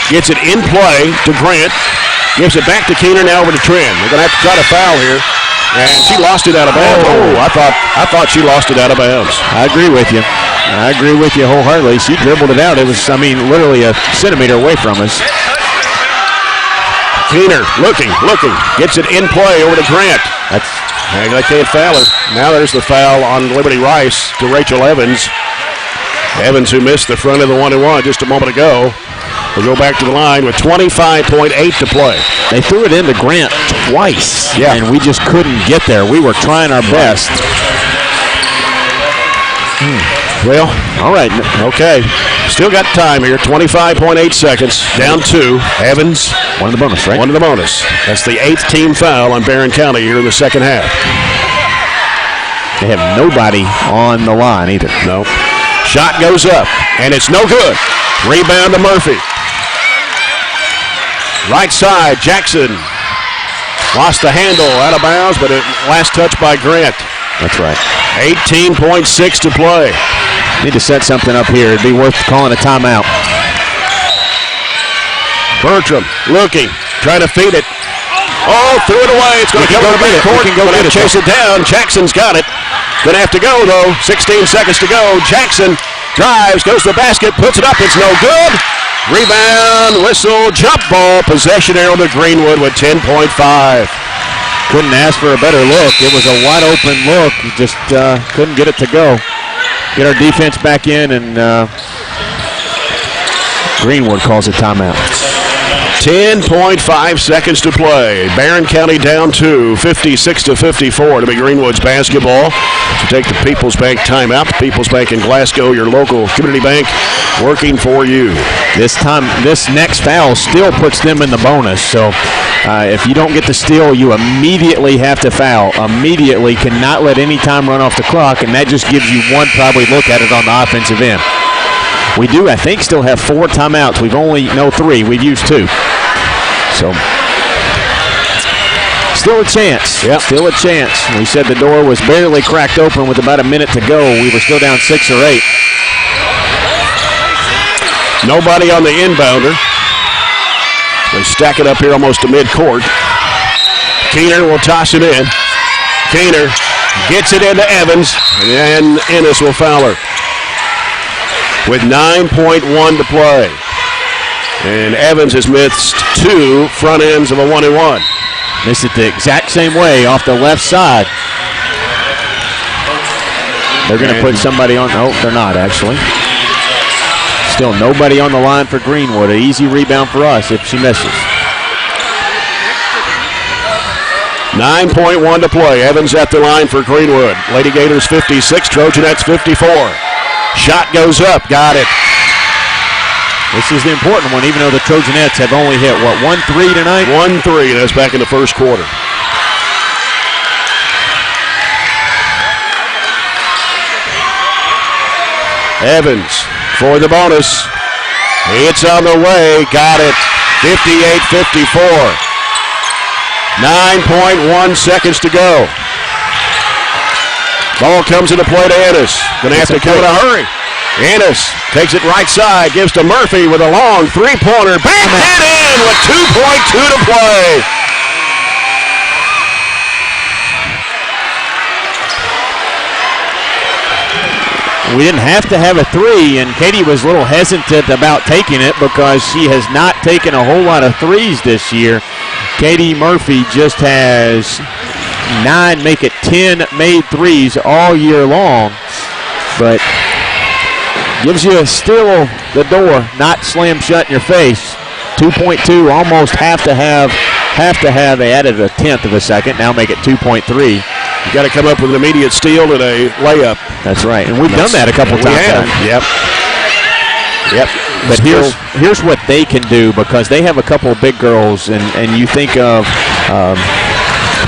gets it in play to Grant. Gives it back to Keener, now over to Trent. They're going to have to try to foul here. And she lost it out of bounds. Oh, I thought she lost it out of bounds. I agree with you. I agree with you wholeheartedly. She dribbled it out. It was, literally a centimeter away from us. Keener looking. Gets it in play over to Grant. They can't foul her. Now there's the foul on Liberty Rice to Rachel Evans. Evans, who missed the front of the 1-and-1 just a moment ago, will go back to the line with 25.8 to play. They threw it into Grant twice, and we just couldn't get there. We were trying our best. Well, all right, okay. Still got time here, 25.8 seconds, down 2. Evans. One of the bonus, right? One of the bonus. That's the 8th team foul on Barren County here in the second half. They have nobody on the line either. No. Shot goes up, and it's no good. Rebound to Murphy. Right side, Jackson. Lost the handle, out of bounds, but last touch by Grant. That's right. 18.6 to play. Need to set something up here. It'd be worth calling a timeout. Bertram looking, trying to feed it. Oh, threw it away. It's going to come to the backcourt. Going to chase it down. Jackson's got it. Going to have to go, though. 16 seconds to go. Jackson drives, goes to the basket, puts it up. It's no good. Rebound, whistle, jump ball. Possession arrow to Greenwood with 10.5. Couldn't ask for a better look. It was a wide open look. Just couldn't get it to go. Get our defense back in, and Greenwood calls a timeout. 10.5 seconds to play. Barren County down 2, 56-54 to be Greenwood's basketball. To take the People's Bank timeout. The People's Bank in Glasgow, your local community bank, working for you. This next foul still puts them in the bonus. So if you don't get the steal, you immediately have to foul. Immediately, cannot let any time run off the clock, and that just gives you one probably look at it on the offensive end. We do, I think, still have 4 timeouts. We've only, 3. We've used 2. So, still a chance. Yep. Still a chance. We said the door was barely cracked open with about a minute to go. We were still down 6 or 8. Nobody on the inbounder. They stack it up here almost to midcourt. Keener will toss it in. Keener gets it into Evans, and Ennis will foul her. With 9.1 to play. And Evans has missed 2 front ends of a 1-and-1. Missed it the exact same way off the left side. They're going to put somebody on. No, they're not, actually. Still nobody on the line for Greenwood. An easy rebound for us if she misses. 9.1 to play. Evans at the line for Greenwood. Lady Gators 56, Trojanettes 54. Shot goes up. Got it. This is the important one, even though the Trojanettes have only hit, 1-3 tonight? 1-3. That's back in the first quarter. Evans for the bonus. It's on the way. Got it. 58-54. 9.1 seconds to go. Ball comes into play to Ennis. Going to have to come in a hurry. Ennis takes it right side, gives to Murphy with a long three-pointer. Back that in with 2.2 to play. We didn't have to have a 3, and Katie was a little hesitant about taking it because she has not taken a whole lot of 3s this year. Katie Murphy just has 9, make it 10 made 3s all year long, but gives you still the door not slam shut in your face. 2.2, almost have to have. They added a 1/10 of a second, now make it 2.3. You got to come up with an immediate steal and a layup. That's right, and we've done that a couple times. Yep. But here's what they can do, because they have a couple of big girls, and you think of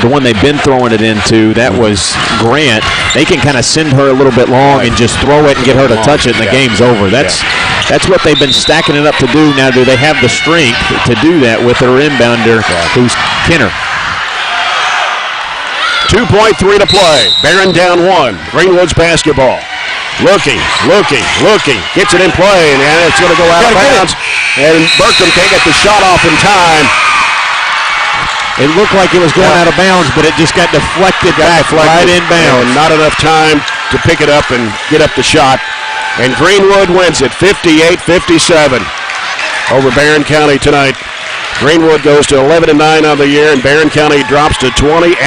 the one they've been throwing it into, that was Grant. They can kind of send her a little bit long and just throw it and get her to touch it, and the game's over. That's what they've been stacking it up to do. Now, do they have the strength to do that with their inbounder, who's Kenner? 2.3 to play. Barren down 1. Greenwood's basketball. Looking. Gets it in play, and it's going to go out of bounds. And Burkham can't get the shot off in time. It looked like it was going out of bounds, but it just got deflected back right in bounds. And not enough time to pick it up and get up the shot. And Greenwood wins it 58-57 over Barren County tonight. Greenwood goes to 11-9 on the year, and Barren County drops to 20-5.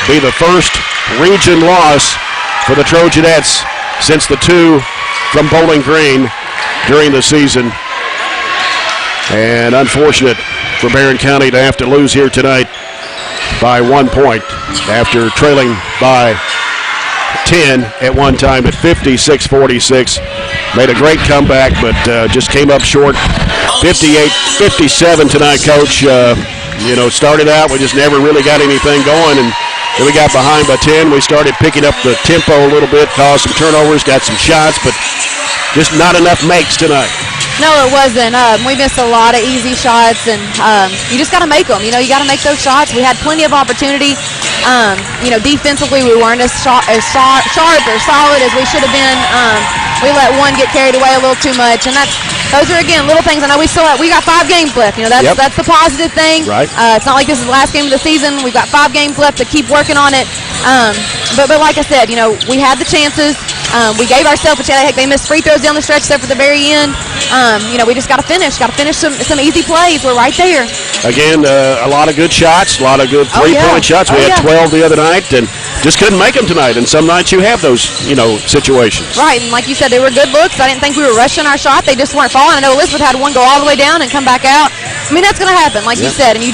Be the first region loss for the Trojanettes since the two from Bowling Green during the season. And unfortunate for Barren County to have to lose here tonight by 1 point after trailing by 10 at one time at 56-46. Made a great comeback, but just came up short. 58-57 tonight, Coach. Started out, we just never really got anything going, and then we got behind by 10. We started picking up the tempo a little bit, caused some turnovers, got some shots, but just not enough makes tonight. No, it wasn't. We missed a lot of easy shots, and you just got to make them. You got to make those shots. We had plenty of opportunity. Defensively, we weren't as sharp or solid as we should have been. We let one get carried away a little too much, and those are, again, little things. I know we got 5 games left. That's the positive thing. Right. It's not like this is the last game of the season. We've got 5 games left to keep working on it. But like I said, we had the chances. We gave ourselves a chance. Heck, they missed free throws down the stretch except for the very end. We just got to finish. Got to finish some easy plays. We're right there. Again, a lot of good shots, a lot of good three-point shots. We had 12 the other night and just couldn't make them tonight. And some nights you have those, situations. Right, and like you said, they were good looks. I didn't think we were rushing our shot. They just weren't falling. I know Elizabeth had one go all the way down and come back out. That's going to happen, like you said. And you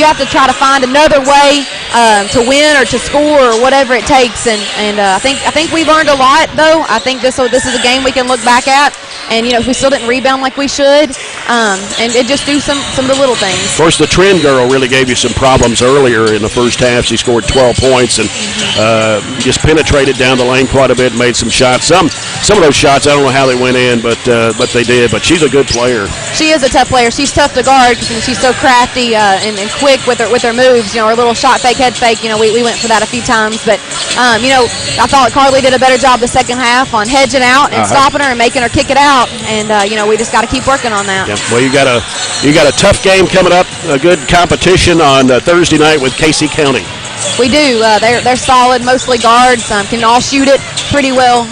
have to try to find another way to win or to score or whatever it takes. And I think we learned a lot, though. I think this is a game we can look back at. And, if we still didn't rebound like we should, and it just do some of the little things. Of course, the trend girl really gave you some problems earlier in the first half. She scored 12 points and just penetrated down the lane quite a bit, made some shots. Some of those shots, I don't know how they went in, but they did. But she's a good player. She is a tough player. She's tough to guard because she's so crafty and quick with her moves. Her little shot fake, head fake. We went for that a few times. But, I thought Carly did a better job the second half on hedging out and stopping her and making her kick it out. And, we just got to keep working on that. Yeah. Well, you got a tough game coming up, a good competition on Thursday night with Casey County. We do. They're solid, mostly guards. Can all shoot it pretty well.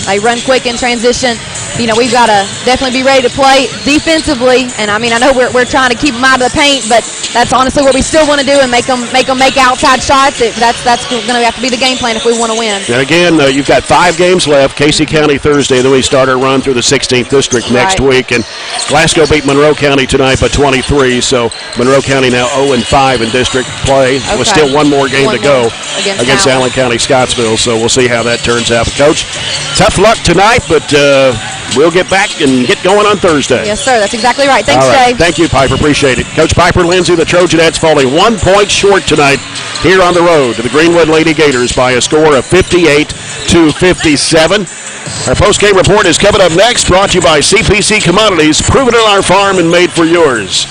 They run quick in transition. We've got to definitely be ready to play defensively. And I know we're trying to keep them out of the paint, but that's honestly what we still want to do and make them make outside shots. That's going to have to be the game plan if we want to win. And again, you've got 5 games left. Casey County Thursday, then we start our run through the 16th district next week. And Glasgow beat Monroe County tonight by 23. So Monroe County now 0-5 in district play. Okay. With still one more game to go against Allen County Scottsville. So we'll see how that turns out. But Coach, tough luck tonight, but we'll get back and get going on Thursday. Yes, sir. That's exactly right. Thanks, Jay. Thank you, Piper. Appreciate it. Coach Piper Lindsay, the Trojanettes falling 1 point short tonight here on the road to the Greenwood Lady Gators by a score of 58-57. Our post-game report is coming up next, brought to you by CPC Commodities, proven on our farm and made for yours.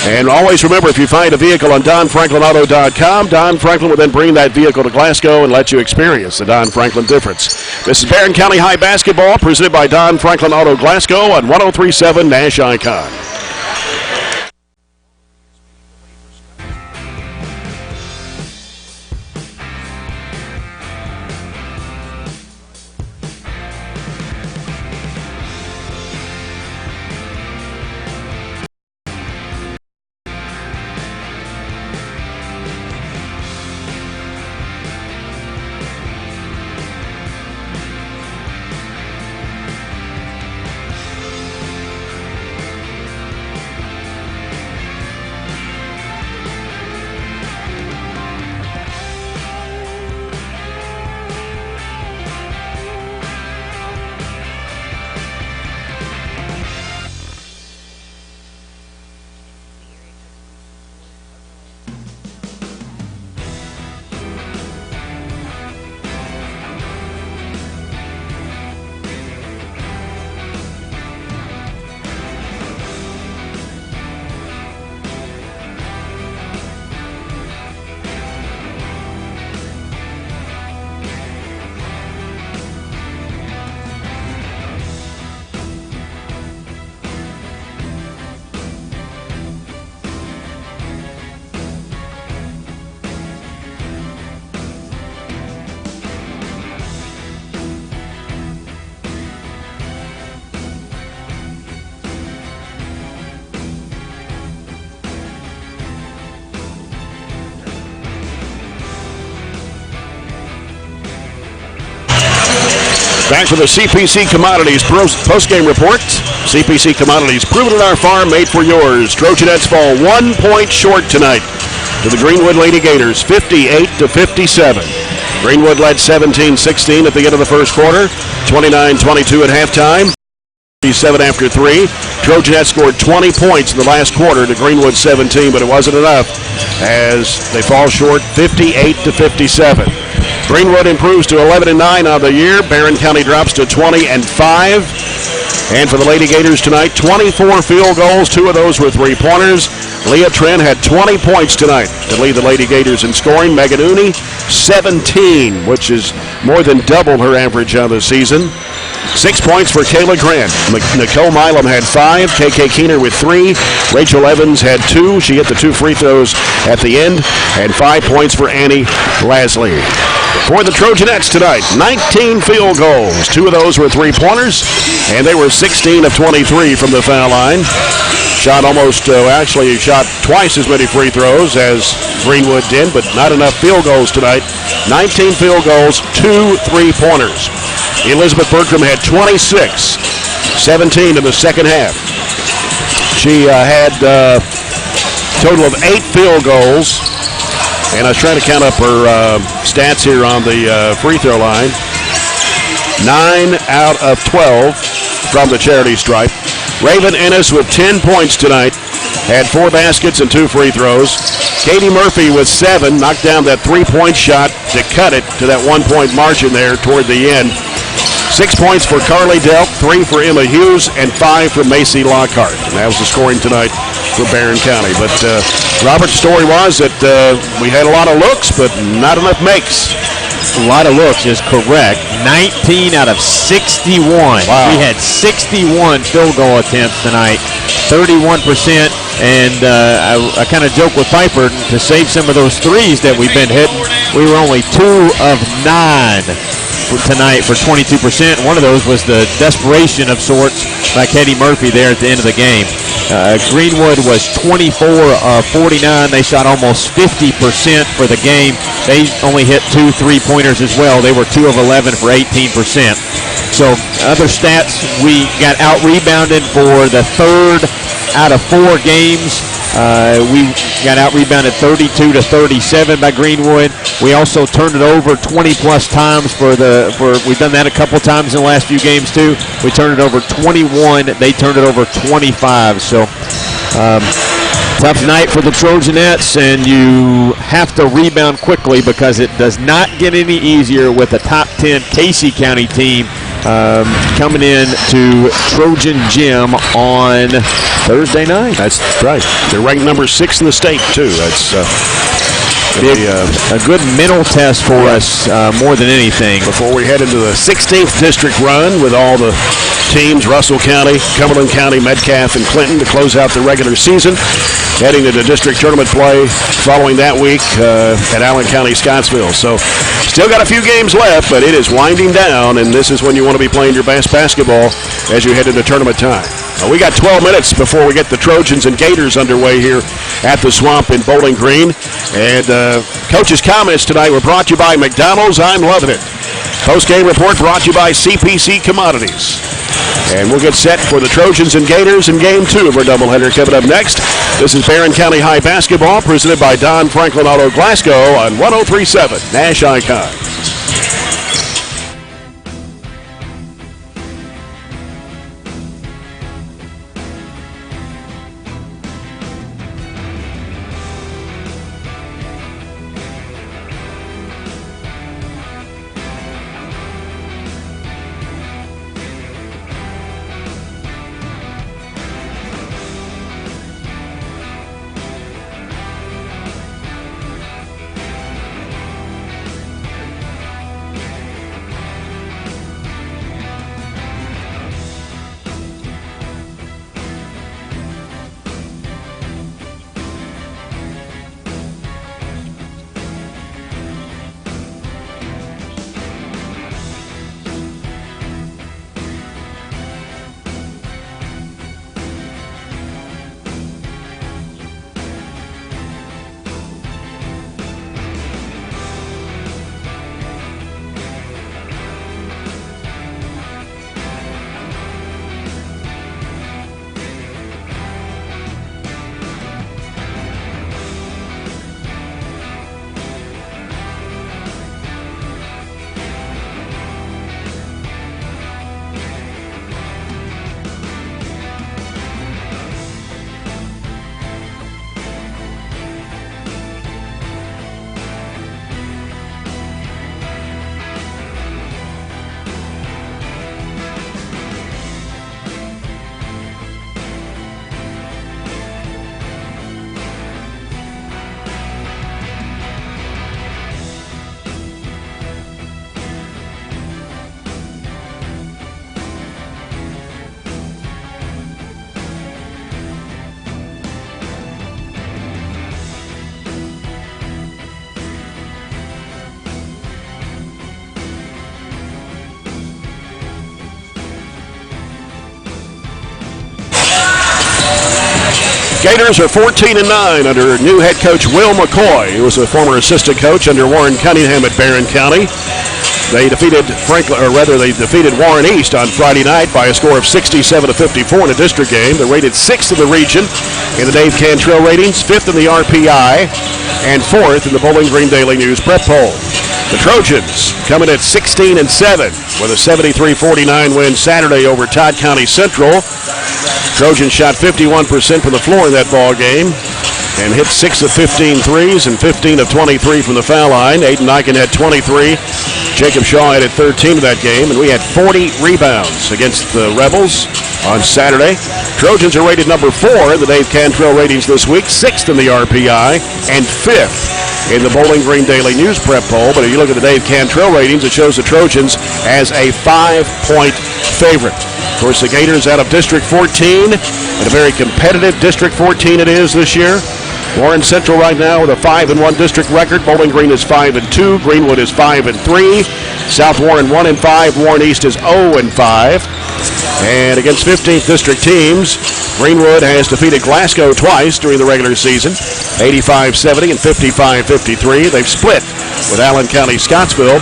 And always remember, if you find a vehicle on DonFranklinAuto.com, Don Franklin will then bring that vehicle to Glasgow and let you experience the Don Franklin difference. This is Barren County High Basketball, presented by Don Franklin Auto Glasgow on 103.7 Nash Icon. Back for the CPC Commodities post-game report. CPC Commodities, proven at our farm, made for yours. Trojanettes fall 1 point short tonight to the Greenwood Lady Gators, 58-57. Greenwood led 17-16 at the end of the first quarter, 29-22 at halftime. 7 after 3. Trojanettes scored 20 points in the last quarter to Greenwood 17, but it wasn't enough as they fall short 58-57. Greenwood improves to 11-9 on the year. Barren County drops to 20-5. And for the Lady Gators tonight, 24 field goals. 2 of those were three-pointers. Leah Trent had 20 points tonight to lead the Lady Gators in scoring. Megan Ooney, 17, which is more than double her average on the season. 6 points for Kayla Grant. Nicole Milam had 5. KK Keener with 3. Rachel Evans had 2. She hit the 2 free throws at the end. And 5 points for Annie Lasley. For the Trojanettes tonight, 19 field goals. 2 of those were three-pointers, and they were 16 of 23 from the foul line. Shot shot twice as many free throws as Greenwood did, but not enough field goals tonight. 19 field goals, 2 three-pointers. Elizabeth Bertram had 26, 17 in the second half. She had a total of 8 field goals, and I was trying to count up her stats here on the free throw line. 9 out of 12 from the charity stripe. Raven Ennis with 10 points tonight. Had 4 baskets and 2 free throws. Katie Murphy with 7. Knocked down that 3-point shot to cut it to that 1-point margin there toward the end. 6 points for Carly Delk, 3 for Emma Hughes, and 5 for Macy Lockhart. And that was the scoring tonight for Barren County. But Robert's story was that we had a lot of looks, but not enough makes. A lot of looks is correct. 19 out of 61. Wow. We had 61 field goal attempts tonight, 31%. And I kind of joke with Piper to save some of those threes that we've been hitting. We were only 2 of 9 tonight for 22%. One of those was the desperation of sorts by Katie Murphy there at the end of the game. Greenwood was 24 of 49. They shot almost 50% for the game. They only hit 2 three-pointers as well. They were 2 of 11 for 18%. So other stats, we got out-rebounded for the 3rd out of 4 games. We got out-rebounded 32-37 by Greenwood. We also turned it over 20-plus times we've done that a couple times in the last few games too. We turned it over 21. They turned it over 25. So tough night for the Trojanettes, and you have to rebound quickly because it does not get any easier with a top 10 Casey County team coming in to Trojan Gym on Thursday night. That's right. They're ranked number 6 in the state, too. That's a good mental test for us more than anything. Before we head into the 16th district run with all the teams, Russell County, Cumberland County, Metcalfe, and Clinton to close out the regular season. Heading into district tournament play following that week at Allen County, Scottsville. So still got a few games left, but it is winding down, and this is when you want to be playing your best basketball as you head into tournament time. We got 12 minutes before we get the Trojans and Gators underway here at the Swamp in Bowling Green. And Coach's comments tonight were brought to you by McDonald's. I'm loving it. Post-game report brought to you by CPC Commodities. And we'll get set for the Trojans and Gators in Game 2 of our doubleheader coming up next. This is Barren County High Basketball presented by Don Franklin Auto Glasgow on 103.7 Nash Icon. Gators are 14-9 under new head coach Will McCoy, who was a former assistant coach under Warren Cunningham at Barren County. They defeated Warren East on Friday night by a score of 67-54 in a district game. They're rated 6th in the region in the Dave Cantrell ratings, 5th in the RPI, and 4th in the Bowling Green Daily News prep poll. The Trojans coming at 16-7 with a 73-49 win Saturday over Todd County Central. Trojans shot 51% from the floor in that ball game and hit 6 of 15 threes and 15 of 23 from the foul line. Aiden Eichen had 23. Jacob Shaw had 13 of that game, and we had 40 rebounds against the Rebels on Saturday. Trojans are rated number 4 in the Dave Cantrell ratings this week, 6th in the RPI, and 5th in the Bowling Green Daily News prep poll. But if you look at the Dave Cantrell ratings, it shows the Trojans as a 5-point favorite. Of course, the Gators out of District 14, and a very competitive District 14 it is this year. Warren Central right now with a 5-1 district record. Bowling Green is 5-2. Greenwood is 5-3. South Warren 1-5. Warren East is 0-5. And against 15th district teams, Greenwood has defeated Glasgow twice during the regular season, 85-70 and 55-53. They've split with Allen County Scottsville,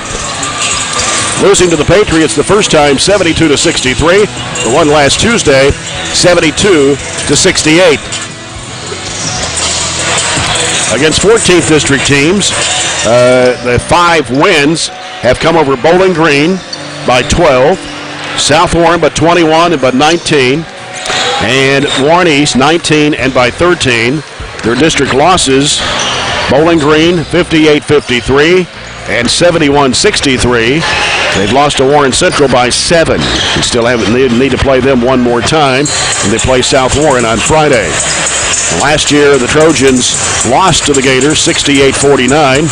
losing to the Patriots the first time 72-63. The one last Tuesday, 72-68. Against 14th district teams, the 5 wins have come over Bowling Green by 12, South Warren by 21 and by 19, and Warren East 19 and by 13. Their district losses, Bowling Green 58-53 and 71-63. They've lost to Warren Central by 7. We still need to play them one more time, and they play South Warren on Friday. Last year, the Trojans lost to the Gators 68-49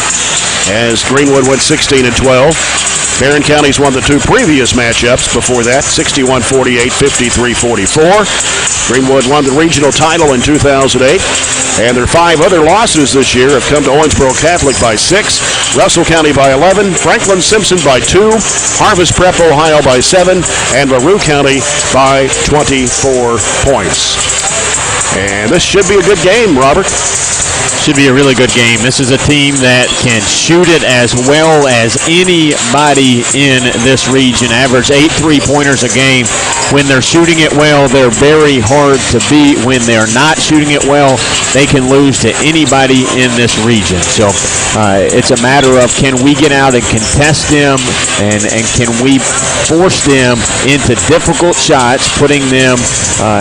as Greenwood went 16-12. Barren County's won the 2 previous matchups before that, 61-48, 53-44. Greenwood won the regional title in 2008. And their 5 other losses this year have come to Owensboro Catholic by 6, Russell County by 11, Franklin Simpson by 2, Harvest Prep Ohio by 7, and LaRue County by 24 points. And this should be a good game, Robert. Should be a really good game. This is a team that can shoot it as well as anybody in this region. Average 8 3-pointers a game. When they're shooting it well, they're very hard to beat. When they're not shooting it well, they can lose to anybody in this region. So it's a matter of, can we get out and contest them, and can we force them into difficult shots, putting them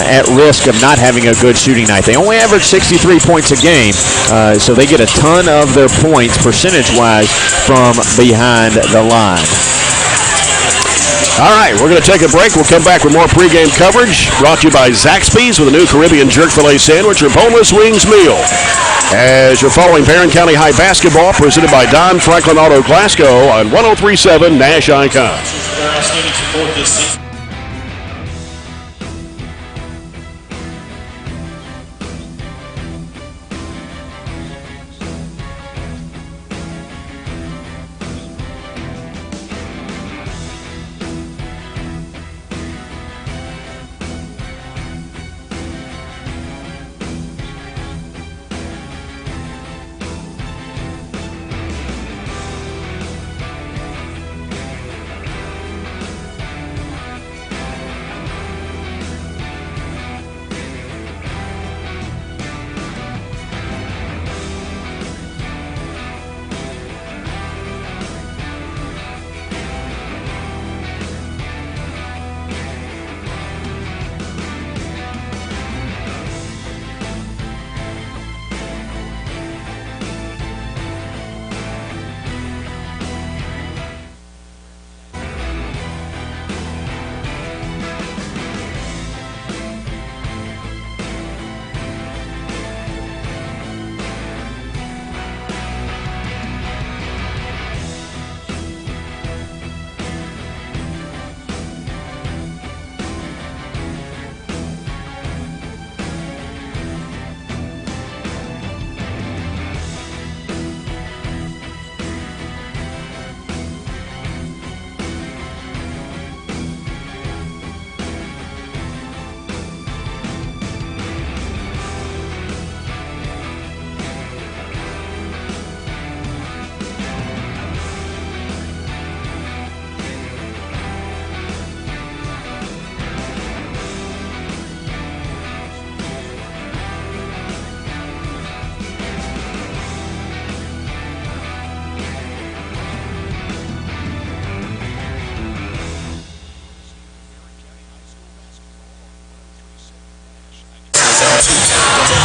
at risk of not having a good shooting night. They only average 63 points a game, so they get a ton of their points percentage-wise from behind the line. All right, we're going to take a break. We'll come back with more pregame coverage brought to you by Zaxby's with a new Caribbean jerk filet sandwich or boneless wings meal. As you're following Barren County High basketball presented by Don Franklin Auto Glasgow on 103.7 Nash Icon.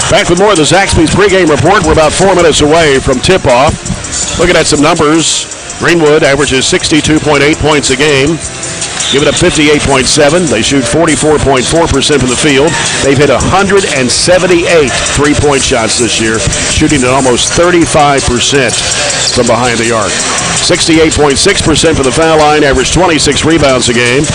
Back with more of the Zaxby's pregame report. We're about 4 minutes away from tip-off. Looking at some numbers, Greenwood averages 62.8 points a game, giving up 58.7. They shoot 44.4% from the field. They've hit 178 three-point shots this year, shooting at almost 35% from behind the arc. 68.6% for the foul line, average 26 rebounds a game.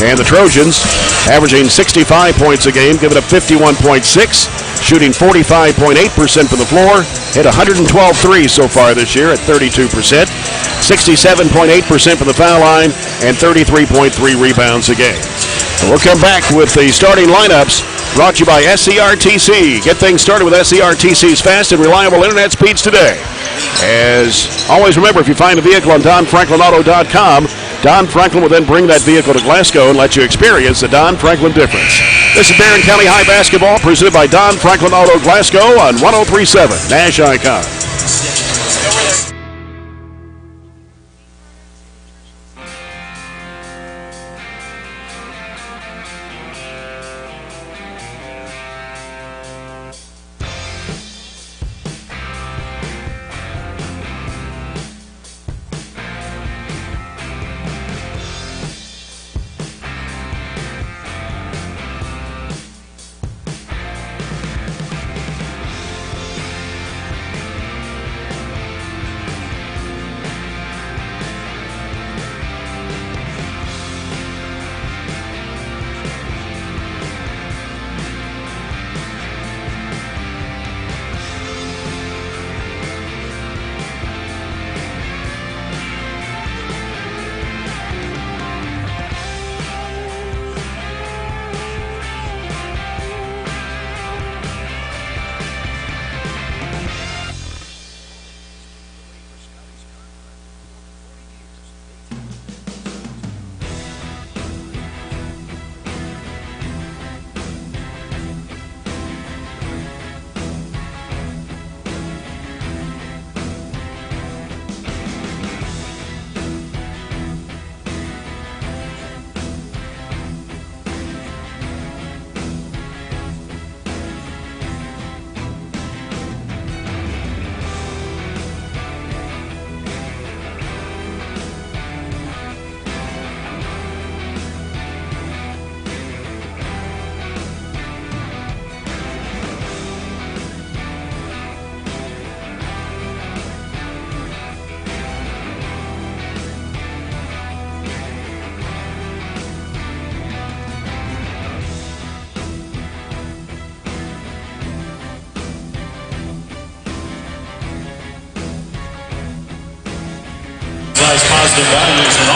And the Trojans averaging 65 points a game, giving up 51.6, shooting 45.8% from the floor, hit 112 threes so far this year at 32%, 67.8% from the foul line, and 33.3 rebounds a game. And we'll come back with the starting lineups brought to you by SCRTC. Get things started with SCRTC's fast and reliable internet speeds today. As always, remember, if you find a vehicle on DonFranklinAuto.com, Don Franklin will then bring that vehicle to Glasgow and let you experience the Don Franklin difference. This is Barren County High Basketball presented by Don Franklin Auto Glasgow on 103.7 Nash Icon.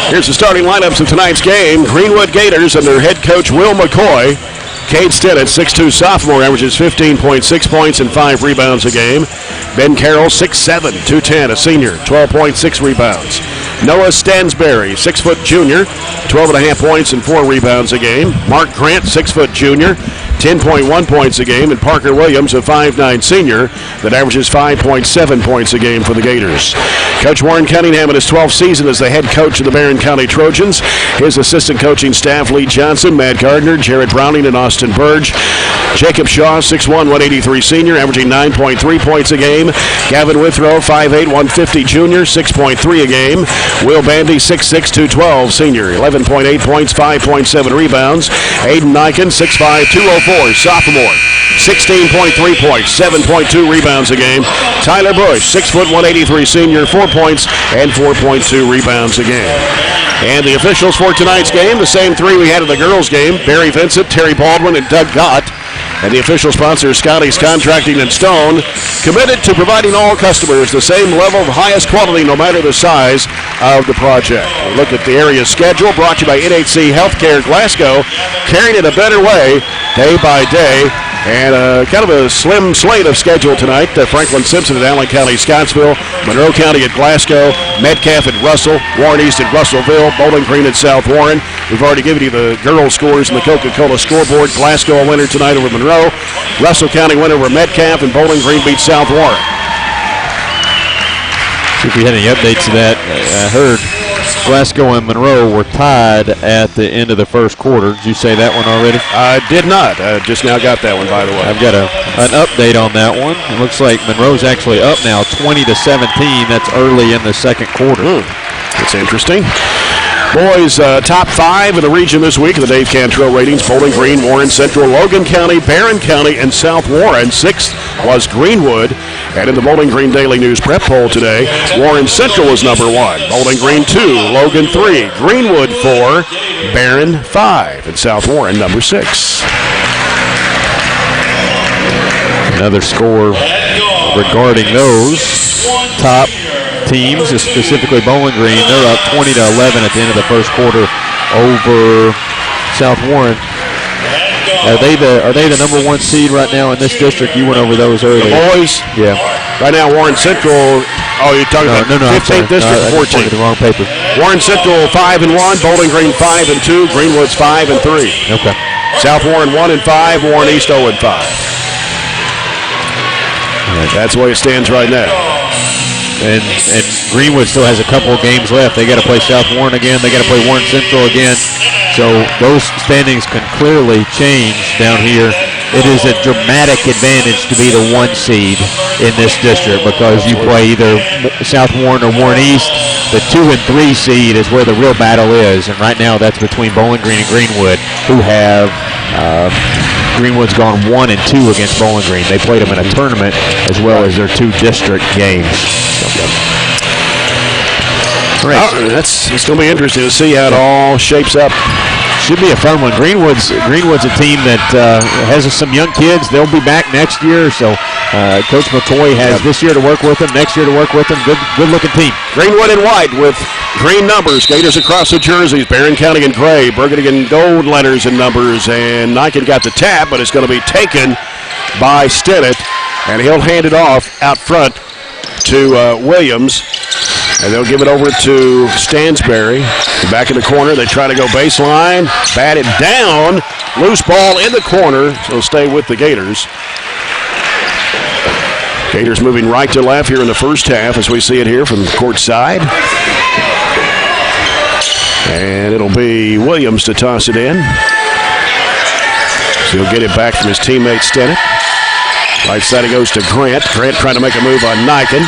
Here's the starting lineups of tonight's game. Greenwood Gators under head coach Will McCoy. Cade Stennett, 6'2 sophomore, averages 15.6 points and 5 rebounds a game. Ben Carroll, 6'7", 210, a senior, 12.6 rebounds. Noah Stansberry, 6' junior, 12.5 points and 4 rebounds a game. Mark Grant, 6' junior, 10.1 points a game. And Parker Williams, a 5'9 senior that averages 5.7 points a game for the Gators. Coach Warren Cunningham in his 12th season as the head coach of the Barren County Trojans. His assistant coaching staff, Lee Johnson, Matt Gardner, Jared Browning, and Austin Burge. Jacob Shaw, 6'1", 183 senior, averaging 9.3 points a game. Gavin Withrow, 5'8", 150 junior, 6.3 a game. Will Bandy, 6'6", 212 senior, 11.8 points, 5.7 rebounds. Aiden Niken, 6'5", 204 sophomore, 16.3 points, 7.2 rebounds a game. Tyler Bush, 6', 183 senior, 4 points and 4.2 rebounds a game. And the officials for tonight's game, the same three we had in the girls' game: Barry Vincent, Terry Baldwin, and Doug Gott. And the official sponsor, Scotty's Contracting and Stone, committed to providing all customers the same level of highest quality no matter the size of the project. We look at the area schedule brought to you by NHC Healthcare Glasgow, carrying it a better way day by day. And kind of a slim slate of schedule tonight. Franklin Simpson at Allen County, Scottsville, Monroe County at Glasgow, Metcalf at Russell, Warren East at Russellville, Bowling Green at South Warren. We've already given you the girls' scores in the Coca-Cola scoreboard. Glasgow a winner tonight over Monroe. Russell County win over Metcalf, and Bowling Green beat South Warren. See if we had any updates to that. I heard Glasgow and Monroe were tied at the end of the first quarter. Did you say that one already? I did not. I just now got that one, by the way. I've got an update on that one. It looks like Monroe's actually up now 20-17. That's early in the second quarter. That's interesting. Boys, top 5 in the region this week of the Dave Cantrell ratings. Bowling Green, Warren Central, Logan County, Barren County, and South Warren. 6th was Greenwood. And in the Bowling Green Daily News prep poll today, Warren Central was number 1. Bowling Green 2, Logan 3, Greenwood 4, Barren 5, and South Warren number 6. Another score regarding those top teams, specifically Bowling Green. They're up 20-11 at the end of the first quarter over South Warren. Are they the number 1 seed right now in this district? You went over those earlier. The boys? Yeah. Right now, Warren Central. Oh, you're talking about 15th district, 14th. The wrong paper. Warren Central 5-1, Bowling Green 5-2, Greenwood's 5-3. Okay. South Warren 1-5, Warren East 0-5. That's the way it stands right now. And Greenwood still has a couple of games left. They got to play South Warren again. They got to play Warren Central again. So those standings can clearly change down here. It is a dramatic advantage to be the 1 seed in this district because you play either South Warren or Warren East. The 2 and 3 seed is where the real battle is, and right now that's between Bowling Green and Greenwood, who have Greenwood's gone 1 and 2 against Bowling Green. They played them in a tournament as well as their 2 district games. Right. It's going to be interesting to see how it all shapes up. Should be a fun one. Greenwood's a team that has some young kids. They'll be back next year. So Coach McCoy has this year to work with them, next year to work with them. Good looking team. Greenwood in white with green numbers. Gators across the jerseys. Barren County in gray. Burgundy in gold letters and numbers. And Niken got the tap, but it's going to be taken by Stennett. And he'll hand it off out front to Williams. And they'll give it over to Stansberry. Back in the corner, they try to go baseline. Batted down. Loose ball in the corner, so stay with the Gators. Gators moving right to left here in the first half as we see it here from the court side. And it'll be Williams to toss it in. So he'll get it back from his teammate Stennett. Right side it goes to Grant. Grant trying to make a move on Niken.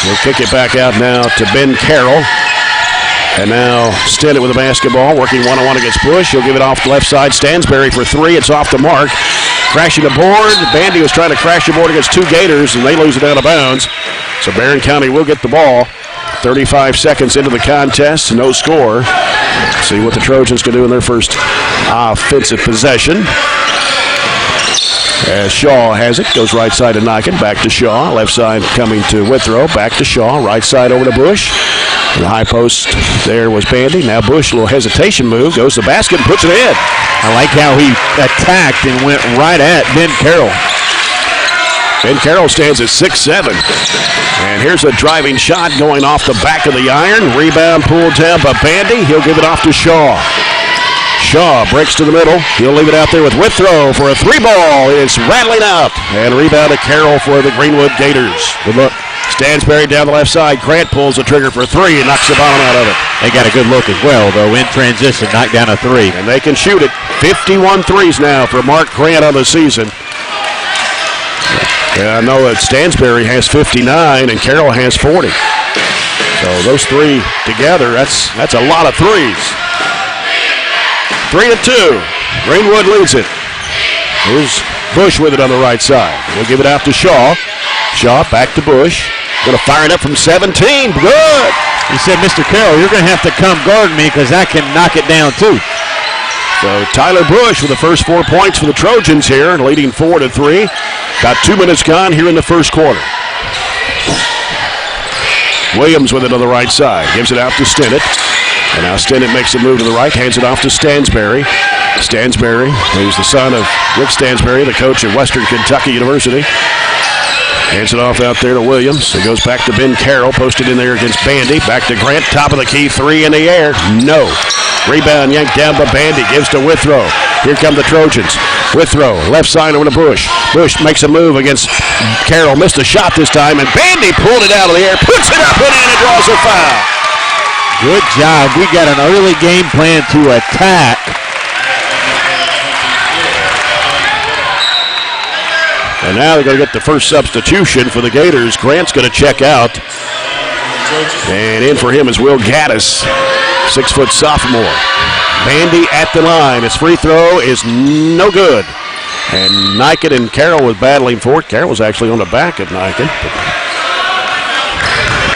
He'll kick it back out now to Ben Carroll. And now Stennett with the basketball, working one-on-one against Bush. He'll give it off the left side. Stansberry for 3. It's off the mark. Crashing the board. Bandy was trying to crash the board against 2 Gators, and they lose it out of bounds. So Barren County will get the ball. 35 seconds into the contest, no score. See what the Trojans can do in their first offensive possession. As Shaw has it, goes right side to Niken, back to Shaw. Left side coming to Withrow, back to Shaw. Right side over to Bush. The high post there was Bandy. Now Bush, a little hesitation move, goes to the basket and puts it in. I like how he attacked and went right at Ben Carroll. Ben Carroll stands at 6'7". And here's a driving shot going off the back of the iron. Rebound pulled down by Bandy. He'll give it off to Shaw. Shaw breaks to the middle. He'll leave it out there with Withrow for a 3-ball. It's rattling out. And rebound to Carroll for the Greenwood Gators. Good look. Stansberry down the left side. Grant pulls the trigger for 3 and knocks the bottom out of it. They got a good look as well, though, in transition. Knocked down a 3. And they can shoot it. 51 threes now for Mark Grant on the season. Yeah, I know that Stansberry has 59 and Carroll has 40. So those 3 together, that's a lot of threes. 3-2. Greenwood leads it. Here's Bush with it on the right side. We'll give it out to Shaw. Shaw back to Bush. Going to fire it up from 17. Good. He said, Mr. Carroll, you're going to have to come guard me because I can knock it down too. So Tyler Bush with the first 4 points for the Trojans here, leading 4-3. About 2 minutes gone here in the first quarter. Williams with it on the right side. Gives it out to Stennett. And now Stennett makes a move to the right, hands it off to Stansberry. Stansberry, who's the son of Rick Stansberry, the coach at Western Kentucky University. Hands it off out there to Williams. It goes back to Ben Carroll, posted in there against Bandy. Back to Grant, top of the key, 3 in the air. No. Rebound yanked down by Bandy, gives to Withrow. Here come the Trojans. Withrow, left side over to Bush. Bush makes a move against Carroll, missed a shot this time, and Bandy pulled it out of the air, puts it up and in and draws a foul. Good job. We got an early game plan to attack. And now they're going to get the first substitution for the Gators. Grant's going to check out. And in for him is Will Gaddis, 6-foot sophomore. Bandy at the line. His free throw is no good. And Niken and Carroll was battling for it. Carroll was actually on the back of Niken.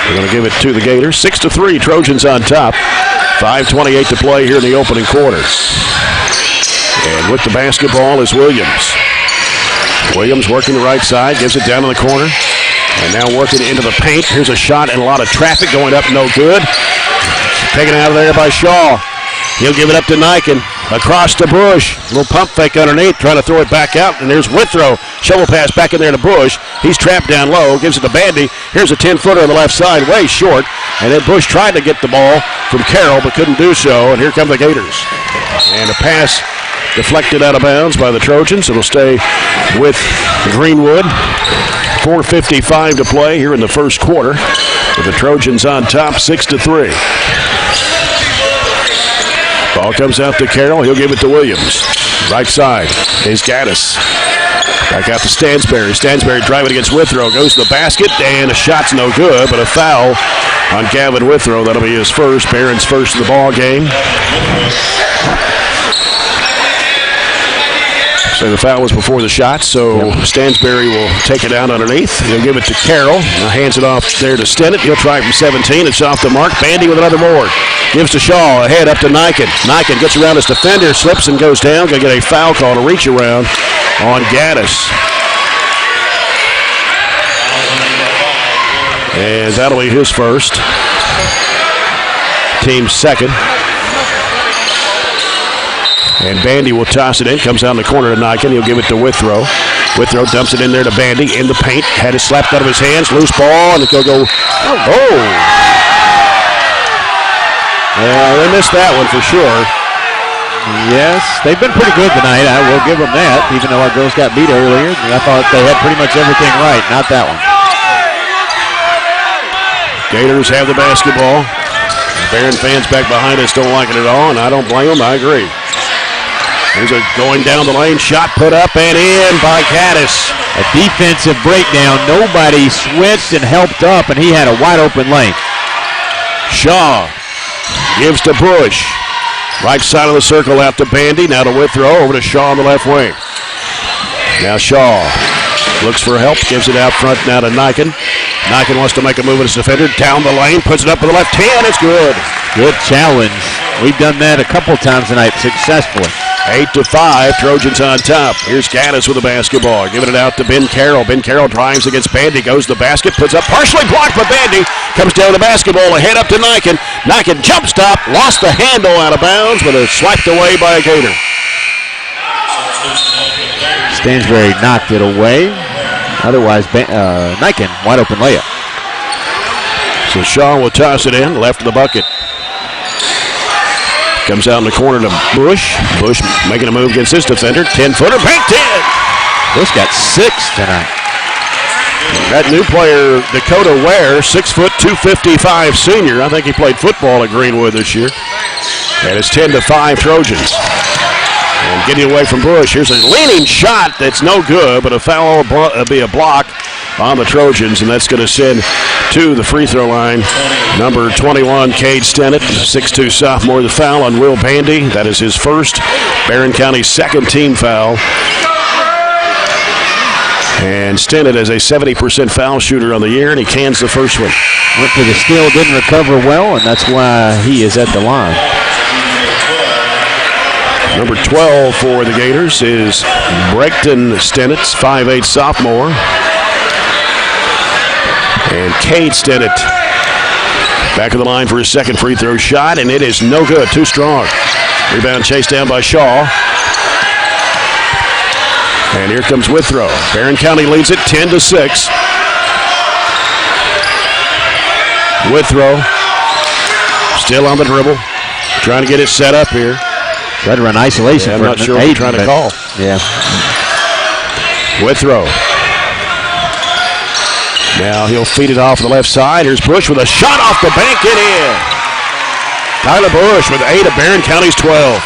They're going to give it to the Gators. 6-3, Trojans on top. 5:28 to play here in the opening quarter. And with the basketball is Williams. Williams working the right side, gives it down in the corner. And now working into the paint. Here's a shot and a lot of traffic going up, no good. Taken out of there by Shaw. He'll give it up to Niken. Across to Bush. A little pump fake underneath, trying to throw it back out. And there's Withrow. Shovel pass back in there to Bush. He's trapped down low. Gives it to Bandy. Here's a 10-footer on the left side, way short. And then Bush tried to get the ball from Carroll, but couldn't do so. And here come the Gators. And a pass deflected out of bounds by the Trojans. It'll stay with Greenwood. 4:55 to play here in the first quarter. With the Trojans on top, 6-3. Ball comes out to Carroll. He'll give it to Williams. Right side is Gaddis. Back out to Stansberry. Stansberry driving against Withrow. Goes to the basket, and a shot's no good, but a foul on Gavin Withrow. That'll be his first. Barron's first in the ball game. So the foul was before the shot, so Stansberry will take it out underneath. He'll give it to Carroll. Now hands it off there to Stennett. He'll try from 17. It's off the mark. Bandy with another board. Gives to Shaw. Ahead up to Niken. Niken gets around his defender, slips and goes down. Going to get a foul call to reach around on Gaddis. And that'll be his first. Team's second. And Bandy will toss it in. Comes out in the corner to Niken. He'll give it to Withrow. Withrow dumps it in there to Bandy. In the paint. Had it slapped out of his hands. Loose ball. And it'll go. Oh! Yeah, they missed that one for sure. Yes, they've been pretty good tonight. I will give them that, even though our girls got beat earlier. I thought they had pretty much everything right. Not that one. Gators have the basketball. Barren fans back behind us don't like it at all, and I don't blame them. I agree. Here's a going down the lane, shot put up and in by Gaddis. A defensive breakdown. Nobody switched and helped up, and he had a wide open lane. Shaw gives to Bush. Right side of the circle out to Bandy. Now to Withrow, over to Shaw on the left wing. Now Shaw looks for help, gives it out front now to Niken. Niken wants to make a move at his defender. Down the lane, puts it up with the left hand. It's good. Good challenge. We've done that a couple times tonight successfully. 8-5, Trojans on top. Here's Gaddis with the basketball. Giving it out to Ben Carroll. Ben Carroll drives against Bandy. Goes to the basket. Puts up. Partially blocked by Bandy. Comes down the basketball. Ahead up to Niken. Niken jump stop. Lost the handle out of bounds, but it's swiped away by a Gator. Stansberry knocked it away. Otherwise, Niken, wide open layup. So Shaw will toss it in. Left of the bucket. Comes out in the corner to Bush. Bush making a move against his defender. 10-footer, banked in. Bush got 6 tonight. That new player, Dakota Ware, 6 foot, 255 senior. I think he played football at Greenwood this year. And it's 10-5 Trojans. And getting away from Bush. Here's a leaning shot that's no good, but a foul will be a block on the Trojans, and that's going to send to the free throw line number 21, Cade Stennett, 6'2 sophomore. The foul on Will Bandy. That is his first. Barren County's second team foul. And Stennett is a 70% foul shooter on the year, and he cans the first one. Went to the steal, didn't recover well, and that's why he is at the line. Number 12 for the Gators is Bregton Stennett, 5'8 sophomore. And Cade Stennett back of the line for his second free throw shot, and it is no good, too strong. Rebound chased down by Shaw. And here comes Withrow. Barren County leads it 10-6. Withrow still on the dribble, trying to get it set up here. Tried to run isolation. Yeah, I'm not sure what he's trying to call. Yeah. Withrow. Now he'll feed it off the left side. Here's Bush with a shot off the bank and in. Tyler Bush with 8 of Barren County's 12.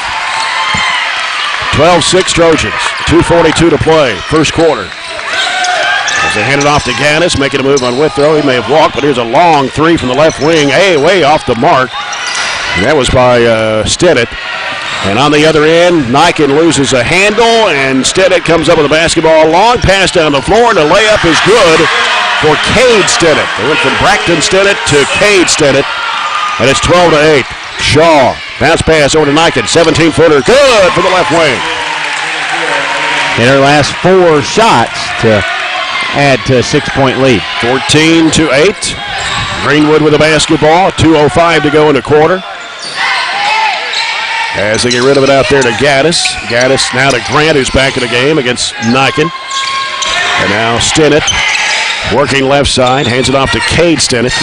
12-6 Trojans. 2:42 to play. First quarter. As they hand it off to Gaddis, making a move on Withrow. He may have walked, but here's a long three from the left wing. Way off the mark. And that was by Stinnett. And on the other end, Niken loses a handle, and Stinnett comes up with a basketball. Long pass down the floor, and the layup is good for Cade Stinnett. They went from Braxton Stinnett to Cade Stinnett, and it's 12-8. Shaw, bounce pass over to Niken, 17-footer, good for the left wing. In her last 4 shots to add to a 6-point lead. 14-8. Greenwood with the basketball, 2:05 to go in the quarter. As they get rid of it out there to Gaddis. Gaddis now to Grant, who's back in the game against Niken. And now Stinnett working left side, hands it off to Cade Stinnett.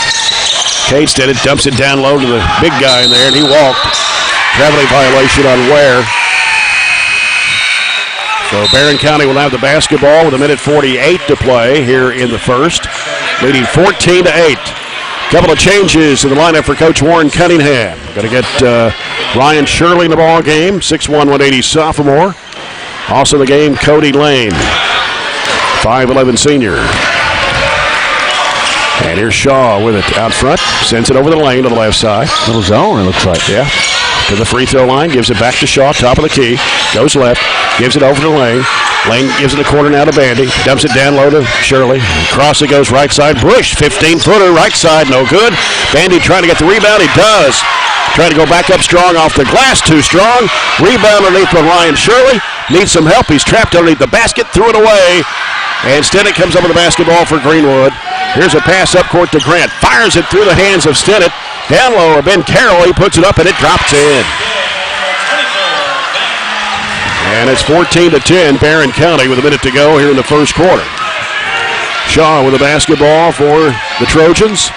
Cade Stinnett dumps it down low to the big guy in there, and he walked. Traveling violation on Ware. So Barren County will have the basketball with 1:48 to play here in the first, leading 14-8. Couple of changes in the lineup for Coach Warren Cunningham. Going to get Ryan Shirley in the ball game, 6'1", 180 sophomore. Also in the game, Cody Lane, 5'11 senior. And here's Shaw with it out front. Sends it over the lane to the left side. Little zone, it looks like. Yeah. To the free throw line. Gives it back to Shaw. Top of the key. Goes left. Gives it over to Lane. Lane gives it a corner now to Bandy. Dumps it down low to Shirley. Across it goes right side. Bush, 15-footer, right side, no good. Bandy trying to get the rebound. He does. Trying to go back up strong off the glass. Too strong. Rebound underneath from Ryan Shirley. Needs some help. He's trapped underneath the basket. Threw it away. And Stinnett comes up with the basketball for Greenwood. Here's a pass up court to Grant. Fires it through the hands of Stinnett. Down low, Ben Carroll. He puts it up and it drops in. And it's 14-10, Barren County with a minute to go here in the first quarter. Shaw with the basketball for the Trojans.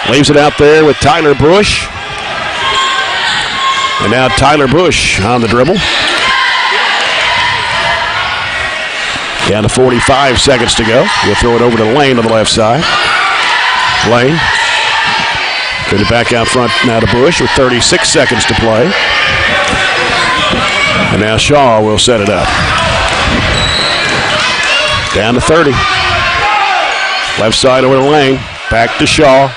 Leaves it out there with Tyler Bush. And now Tyler Bush on the dribble. Down to 45 seconds to go. We'll throw it over to Lane on the left side. Lane. Put it back out front now to Bush with 36 seconds to play. And now Shaw will set it up. Down to 30. Left side over to Lane. Back to Shaw.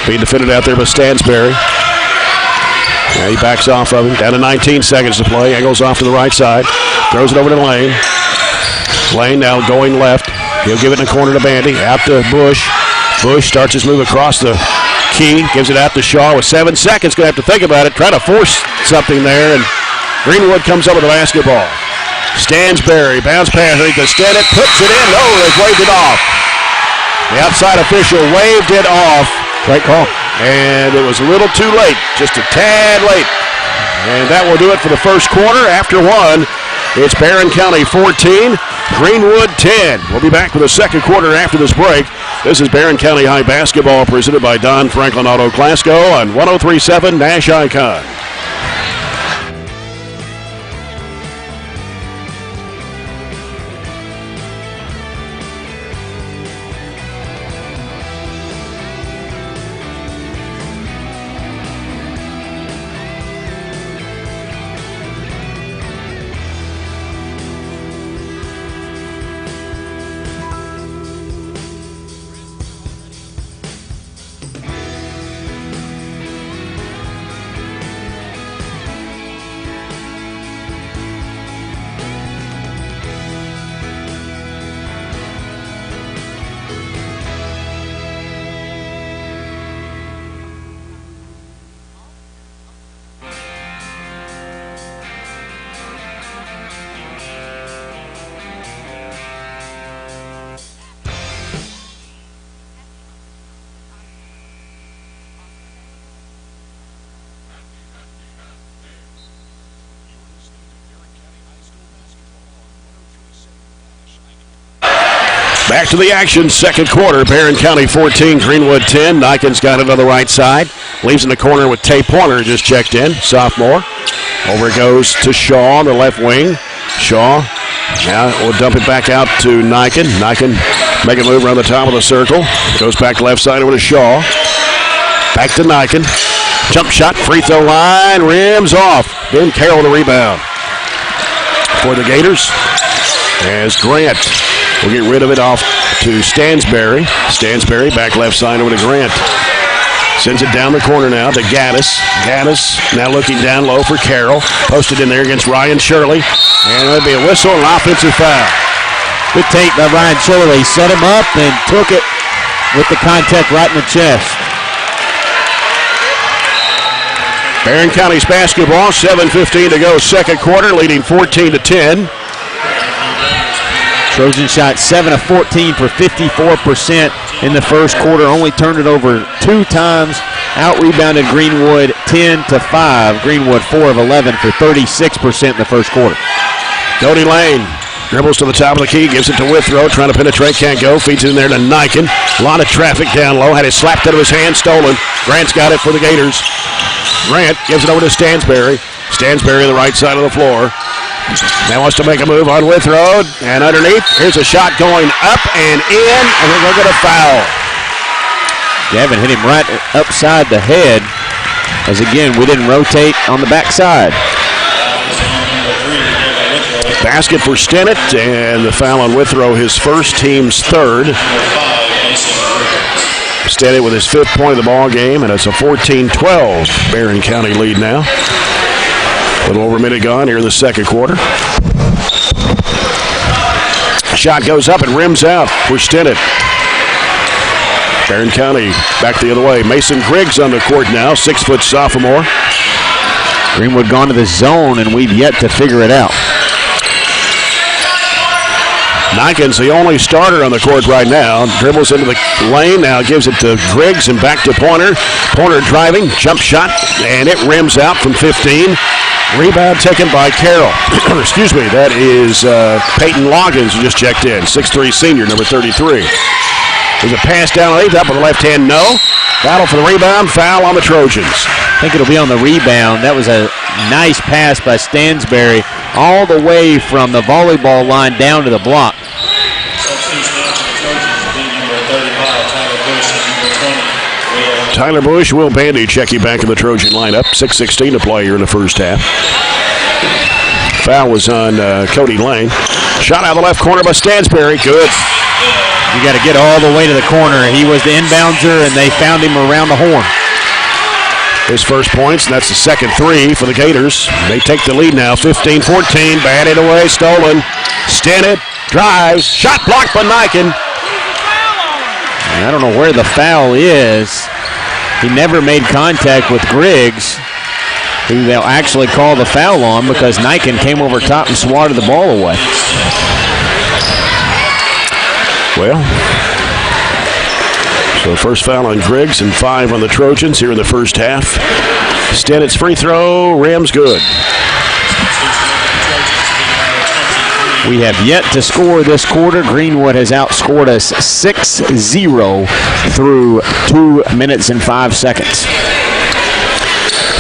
Being defended out there by Stansberry. Now he backs off of him. Down to 19 seconds to play. Angles off to the right side. Throws it over to Lane. Lane now going left. He'll give it in the corner to Bandy. Out to Bush. Bush starts his move across the key. Gives it out to Shaw with 7 seconds. Going to have to think about it. Try to force something there. And Greenwood comes up with the basketball. Stansberry, bounce pass underneath the Stinnett, puts it in. No, they've waved it off. The outside official waved it off. Great call. And it was a little too late, just a tad late. And that will do it for the first quarter. After one, it's Barren County 14, Greenwood 10. We'll be back with the second quarter after this break. This is Barren County High Basketball presented by Don Franklin Auto Glasgow on 103.7 Nash Icon. Back to the action, second quarter. Barren County 14, Greenwood 10. Niken's got it on the right side. Leaves in the corner with Tay Pointer just checked in, sophomore. Over it goes to Shaw on the left wing. Shaw now will dump it back out to Niken. Niken make a move around the top of the circle. Goes back left side over to Shaw. Back to Niken. Jump shot, free throw line, rims off. Ben Carroll the rebound for the Gators. As Grant will get rid of it off to Stansberry. Stansberry back left side over to Grant. Sends it down the corner now to Gaddis. Gaddis now looking down low for Carroll. Posted in there against Ryan Shirley. And it'll be a whistle and offensive foul. Good take by Ryan Shirley. Set him up and took it with the contact right in the chest. Barren County's basketball, 7:15 to go, second quarter, leading 14-10. Trojan shot 7 of 14 for 54% in the first quarter. Only turned it over 2 times. Out-rebounded Greenwood 10-5. Greenwood 4 of 11 for 36% in the first quarter. Cody Lane dribbles to the top of the key, gives it to Withrow, trying to penetrate, can't go. Feeds it in there to Niken. A lot of traffic down low. Had it slapped out of his hand, stolen. Grant's got it for the Gators. Grant gives it over to Stansberry. Stansberry on the right side of the floor. Now wants to make a move on Withrow, and underneath, here's a shot going up and in, and we're going to get a foul. Gavin hit him right upside the head, as again, we didn't rotate on the backside. Basket for Stennett, and the foul on Withrow, his first, team's third. Stennett with his 5th point of the ball game, and it's a 14-12 Barren County lead now. A little over a minute gone here in the second quarter. Shot goes up and rims out for Stennett. Barren County back the other way. Mason Griggs on the court now, 6-foot sophomore. Greenwood gone to the zone, and we've yet to figure it out. Niken's the only starter on the court right now. Dribbles into the lane, now gives it to Griggs and back to Pointer. Pointer driving, jump shot, and it rims out from 15. Rebound taken by Carroll. Excuse me, that is Peyton Loggins who just checked in. 6'3 senior, number 33. There's a pass down late, up with the left hand, no. Battle for the rebound, foul on the Trojans. I think it'll be on the rebound. That was a nice pass by Stansberry all the way from the volleyball line down to the block. Tyler Bush, Will Bandy check you back in the Trojan lineup. 6:16 to play here in the first half. Foul was on Cody Lane. Shot out of the left corner by Stansberry. Good. You got to get all the way to the corner. He was the inbounder, and they found him around the horn. His first points, and that's the second 3 for the Gators. They take the lead now, 15-14. Batted away, stolen. Stennett drives. Shot blocked by Niken. I don't know where the foul is. He never made contact with Griggs, who they'll actually call the foul on because Niken came over top and swatted the ball away. Well, so first foul on Griggs and 5 on the Trojans here in the first half. Stennett's free throw, rims good. We have yet to score this quarter. Greenwood has outscored us 6-0 through 2 minutes and 5 seconds.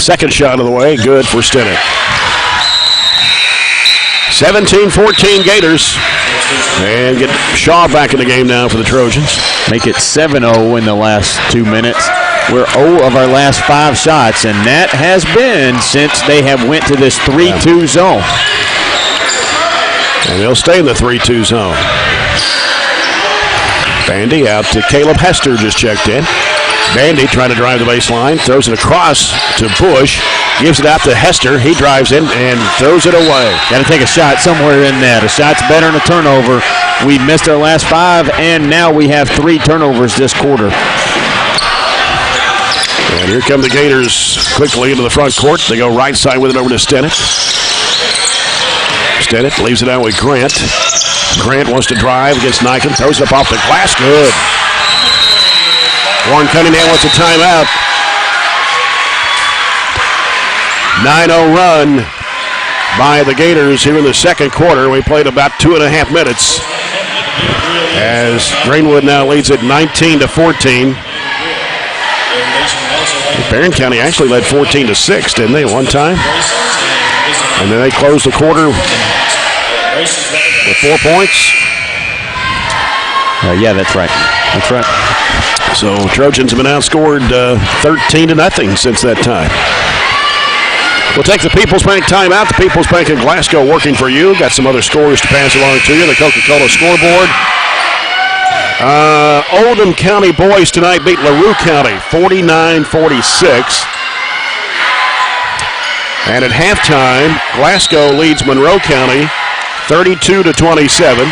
Second shot of the way, good for Stennett. 17-14 Gators. And get Shaw back in the game now for the Trojans. Make it 7-0 in the last 2 minutes. We're 0 of our last 5 shots, and that has been since they have went to this 3-2 zone. And they'll stay in the 3-2 zone. Bandy out to Caleb Hester, just checked in. Bandy trying to drive the baseline, throws it across to Bush, gives it out to Hester. He drives in and throws it away. Got to take a shot somewhere in that. A shot's better than a turnover. We missed our last 5, and now we have 3 turnovers this quarter. And here come the Gators quickly into the front court. They go right side with it over to Stennett. Stennett leaves it out with Grant. Grant wants to drive against Niken. Throws it up off the glass. Good. Warren Cunningham wants a timeout. 9-0 run by the Gators here in the second quarter. We played about 2.5 minutes. As Greenwood now leads it 19-14. Barren County actually led 14-6, didn't they, at one time? And then they closed the quarter with 4 points. Yeah, that's right. That's right. So Trojans have been outscored 13-0 since that time. We'll take the People's Bank timeout. The People's Bank of Glasgow working for you. Got some other scores to pass along to you. The Coca-Cola scoreboard. Oldham County boys tonight beat LaRue County 49-46. And at halftime, Glasgow leads Monroe County 32-27.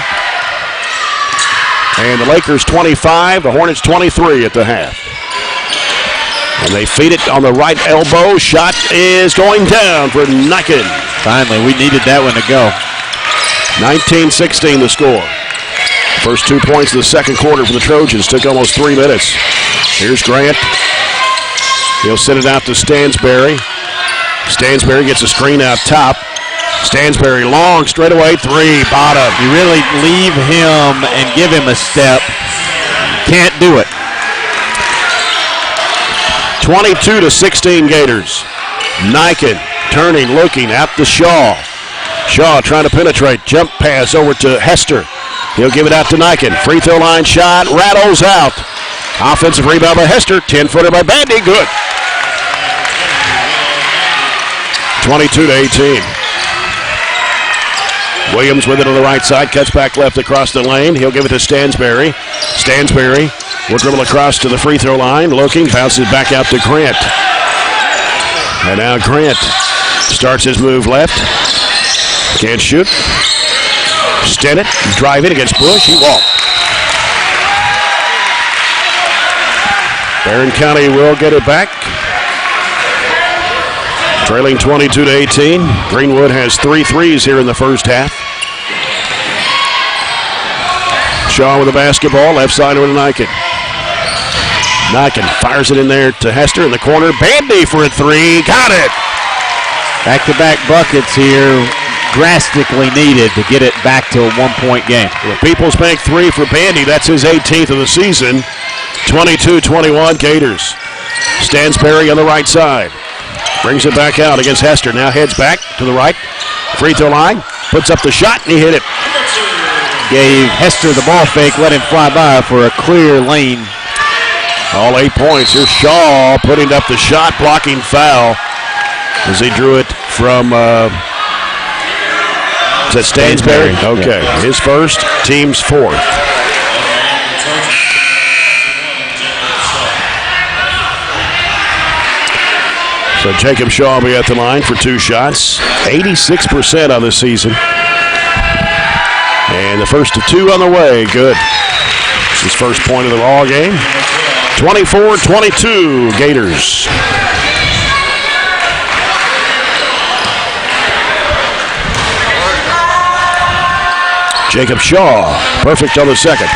And the Lakers 25, the Hornets 23 at the half. And they feed it on the right elbow. Shot is going down for Niken. Finally, we needed that one to go. 19-16 the score. First 2 points of the second quarter for the Trojans. Took almost 3 minutes. Here's Grant. He'll send it out to Stansberry. Stansberry gets a screen out top. Stansberry long, straightaway, 3, bottom. You really leave him and give him a step. Can't do it. 22-16 Gators. Niken turning, looking out to Shaw. Shaw trying to penetrate. Jump pass over to Hester. He'll give it out to Niken. Free throw line shot, rattles out. Offensive rebound by Hester. 10-footer by Bandy, good. 22-18. Williams with it on the right side, cuts back left across the lane. He'll give it to Stansberry. Stansberry will dribble across to the free throw line, looking, bounces back out to Grant. And now Grant starts his move left. Can't shoot. Stennett driving against Bush. He walked. Barren County will get it back. Trailing 22-18. Greenwood has 3 threes here in the first half. Shaw with the basketball, left side over to Niken. Niken fires it in there to Hester in the corner. Bandy for a 3. Got it. Back-to-back buckets here. Drastically needed to get it back to a 1-point game. The People's Bank 3 for Bandy. That's his 18th of the season. 22-21 Gators. Stansberry on the right side. Brings it back out against Hester. Now heads back to the right. Free throw line. Puts up the shot and he hit it. Gave Hester the ball fake. Let him fly by for a clear lane. All 8 points. Here's Shaw putting up the shot. Blocking foul as he drew it from... is that Stansberry? Okay. Yeah. His first, team's 4th. So Jacob Shaw will be at the line for 2 shots. 86% on the season. And the first of 2 on the way. Good. It's his first point of the ball game. 24-22 Gators. Jacob Shaw, perfect on the second.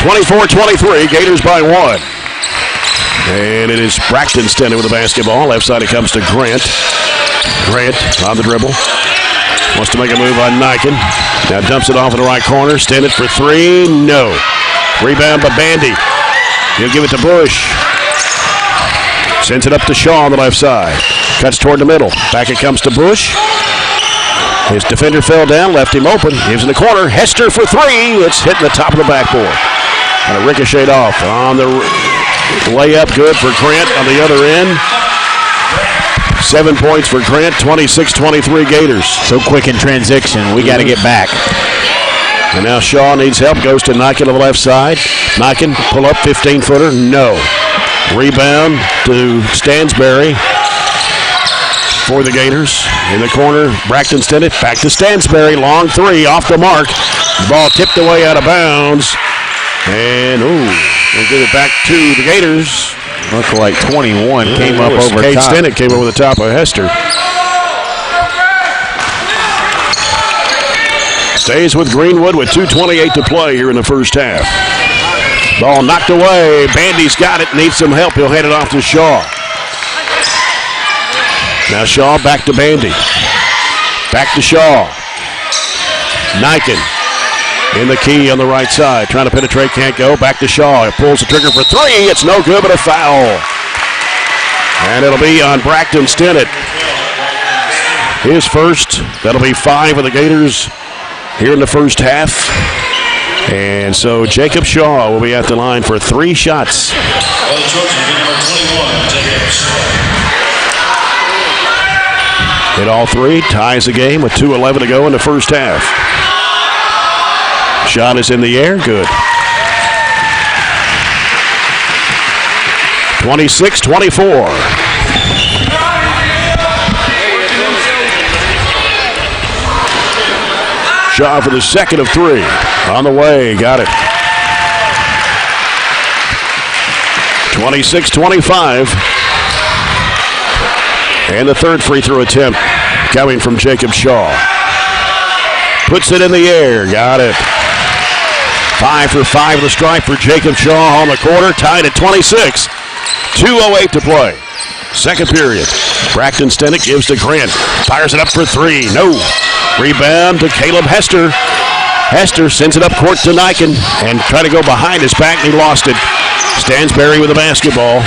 24-23, Gators by 1. And it is Braxton standing with the basketball. Left side it comes to Grant. Grant on the dribble. Wants to make a move on Niken. Now dumps it off in the right corner. Stennett for 3. No. Rebound by Bandy. He'll give it to Bush. Sends it up to Shaw on the left side. Cuts toward the middle. Back it comes to Bush. His defender fell down, left him open. Gives in the corner. Hester for 3. It's hitting the top of the backboard. And a ricocheted off on the layup. Good for Grant on the other end. 7 points for Grant. 26-23 Gators. So quick in transition. We got to get back. And now Shaw needs help. Goes to Niken on the left side. Niken pull up 15-footer. No. Rebound to Stansberry for the Gators. In the corner, Braxton Stennett. Back to Stansberry. Long 3 off the mark. The ball tipped away out of bounds. And, we'll give it back to the Gators. Looked like 21 came up over Kate top. Stennett came over the top of Hester. Stays with Greenwood with 2:28 to play here in the first half. Ball knocked away. Bandy's got it. Needs some help. He'll hand it off to Shaw. Now Shaw back to Bandy. Back to Shaw. Niken in the key on the right side. Trying to penetrate, can't go. Back to Shaw. He pulls the trigger for 3. It's no good, but a foul. And it'll be on Braxton Stennett. His first. That'll be 5 of the Gators here in the first half. And so Jacob Shaw will be at the line for 3 shots. Hit all 3, ties the game with 2:11 to go in the first half. Shot is in the air, good. 26-24. Shaw for the second of 3. On the way, got it. 26-25. And the third free throw attempt coming from Jacob Shaw. Puts it in the air, got it. 5 for 5 of the strike for Jacob Shaw on the quarter, tied at 26. 2:08 to play. Second period. Braxton Stenick gives to Grant. Fires it up for 3. No. Rebound to Caleb Hester. Hester sends it up court to Niken and trying to go behind his back. He lost it. Stansberry with the basketball.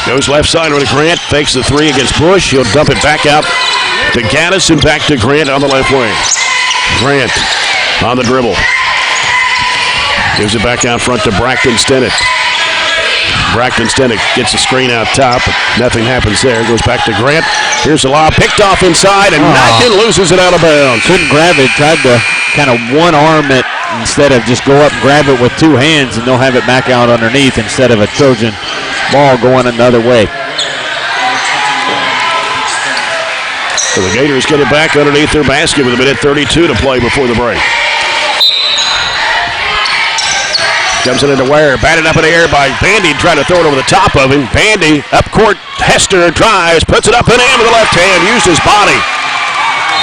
Goes left side with Grant. Fakes the 3 against Bush. He'll dump it back out to Gaddis and back to Grant on the left wing. Grant on the dribble. Gives it back out front to Braxton Stenick. Braxton Stenick gets the screen out top, but nothing happens there. Goes back to Grant. Here's the lob, picked off inside, and Niken loses it out of bounds. Couldn't grab it, tried to kind of one-arm it instead of just go up and grab it with 2 hands, and they'll have it back out underneath instead of a Trojan ball going another way. So the Gators get it back underneath their basket with a minute 32 to play before the break. Comes it into Ware, batted up in the air by Bandy, trying to throw it over the top of him. Bandy, up court, Hester drives, puts it up and in with the left hand, used his body.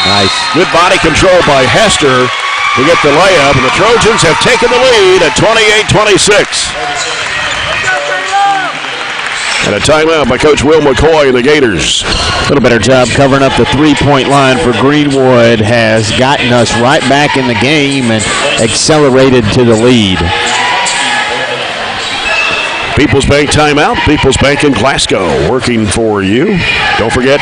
Nice. Good body control by Hester to get the layup, and the Trojans have taken the lead at 28-26. And a timeout by Coach Will McCoy and the Gators. A little better job covering up the three-point line for Greenwood has gotten us right back in the game and accelerated to the lead. People's Bank timeout. People's Bank in Glasgow working for you. Don't forget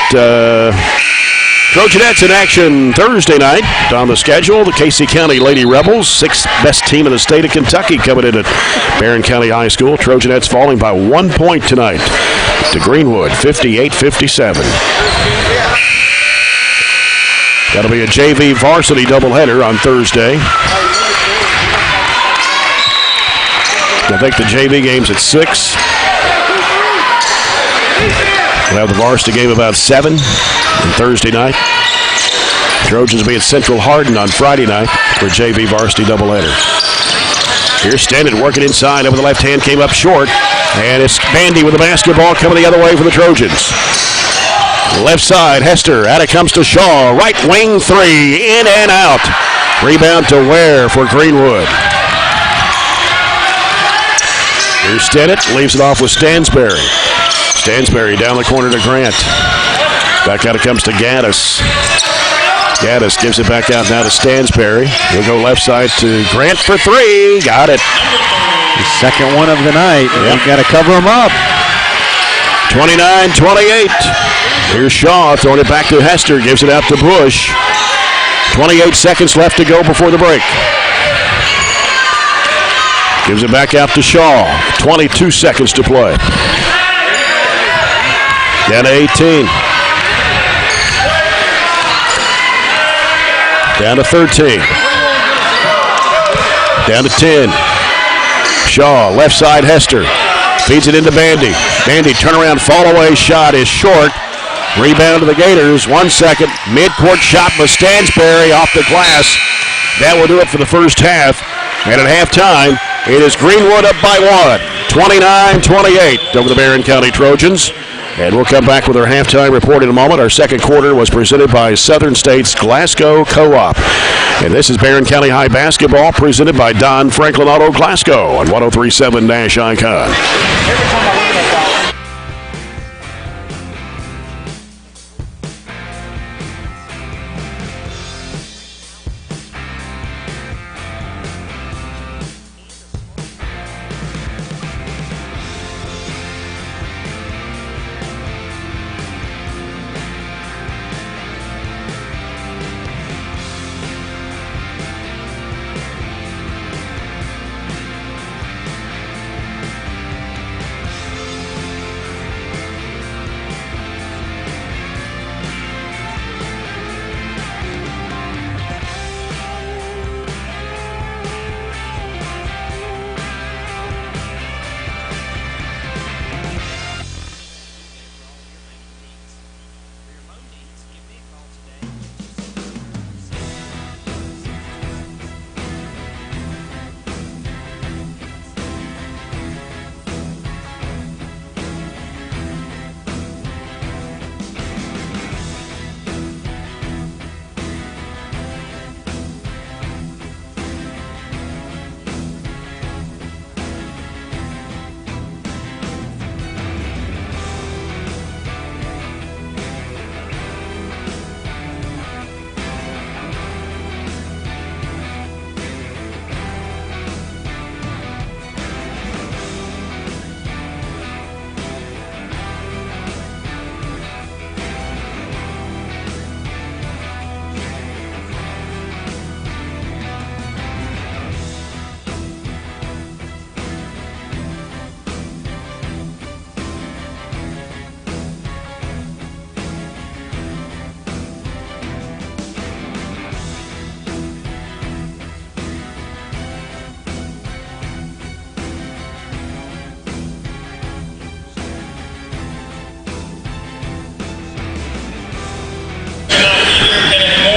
Trojanettes in action Thursday night on the schedule. The Casey County Lady Rebels, 6th best team in the state of Kentucky, coming in at Barren County High School. Trojanettes falling by 1 point tonight to Greenwood, 58-57. That'll be a JV varsity doubleheader on Thursday. I think the JV game's at 6. We'll have the varsity game about 7 on Thursday night. Trojans will be at Central Hardin on Friday night for JV varsity doubleheader. Here's Stendon working inside over the left hand, came up short. And it's Bandy with the basketball coming the other way for the Trojans. Left side, Hester. Out it comes to Shaw. Right wing 3, in and out. Rebound to Ware for Greenwood. Here's Stennett, leaves it off with Stansberry. Stansberry down the corner to Grant. Back out it comes to Gaddis. Gaddis gives it back out now to Stansberry. He'll go left side to Grant for 3. Got it. The second one of the night. Yep. We've got to cover him up. 29-28. Here's Shaw throwing it back to Hester. Gives it out to Bush. 28 seconds left to go before the break. Gives it back out to Shaw. 22 seconds to play. Down to 18. Down to 13. Down to 10. Shaw, left side Hester. Feeds it into Bandy. Bandy, turnaround, fall away shot is short. Rebound to the Gators. 1 second. Mid-court shot by Stansberry off the glass. That will do it for the first half. And at halftime, it is Greenwood up by 1. 29-28 over the Barren County Trojans. And we'll come back with our halftime report in a moment. Our second quarter was presented by Southern States Glasgow Co-op. And this is Barren County High basketball presented by Don Franklin Auto Glasgow on 103.7 Nash Icon.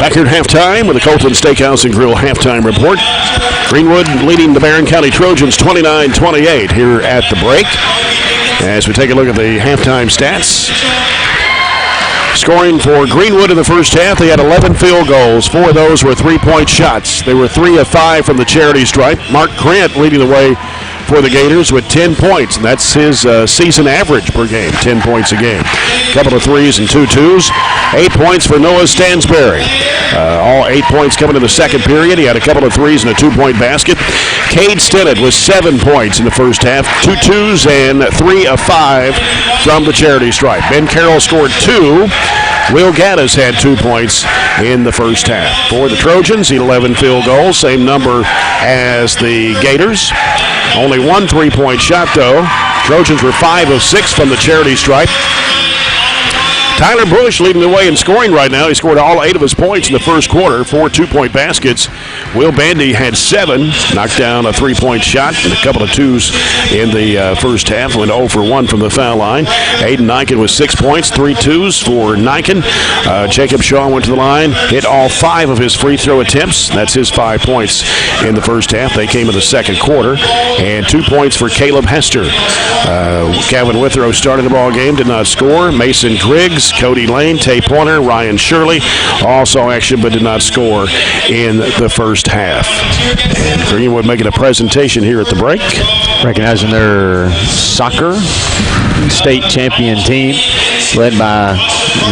Back here at halftime with the Colton Steakhouse and Grill halftime report. Greenwood leading the Barren County Trojans 29-28 here at the break. As we take a look at the halftime stats. Scoring for Greenwood in the first half, they had 11 field goals. 4 of those were three-point shots. They were 3 of 5 from the charity stripe. Mark Grant leading the way for the Gators with 10 points, and that's his season average per game, 10 points a game. A couple of threes and 2 twos. 8 points for Noah Stansberry. All 8 points coming in the second period. He had a couple of threes and a 2-point basket. Cade Stinnett with 7 points in the first half, 2 twos and 3 of 5 from the charity stripe. Ben Carroll scored 2. Will Gaddis had 2 points in the first half. For the Trojans, 11 field goals, same number as the Gators. Only 1 3-point shot, though. Trojans were 5 of 6 from the charity stripe. Tyler Bush leading the way in scoring right now. He scored all 8 of his points in the first quarter, 4 2-point baskets. Will Bandy had 7, knocked down a 3-point shot and a couple of twos in the first half. Went 0 for 1 from the foul line. Aiden Niken with 6 points, 3 twos for Niken. Jacob Shaw went to the line, hit all 5 of his free throw attempts. That's his 5 points in the first half. They came in the second quarter. And 2 points for Caleb Hester. Calvin Withrow started the ball game, did not score. Mason Griggs, Cody Lane, Tay Pointer, Ryan Shirley all saw action but did not score in the first half. And Greenwood making a presentation here at the break. Recognizing their soccer state champion team led by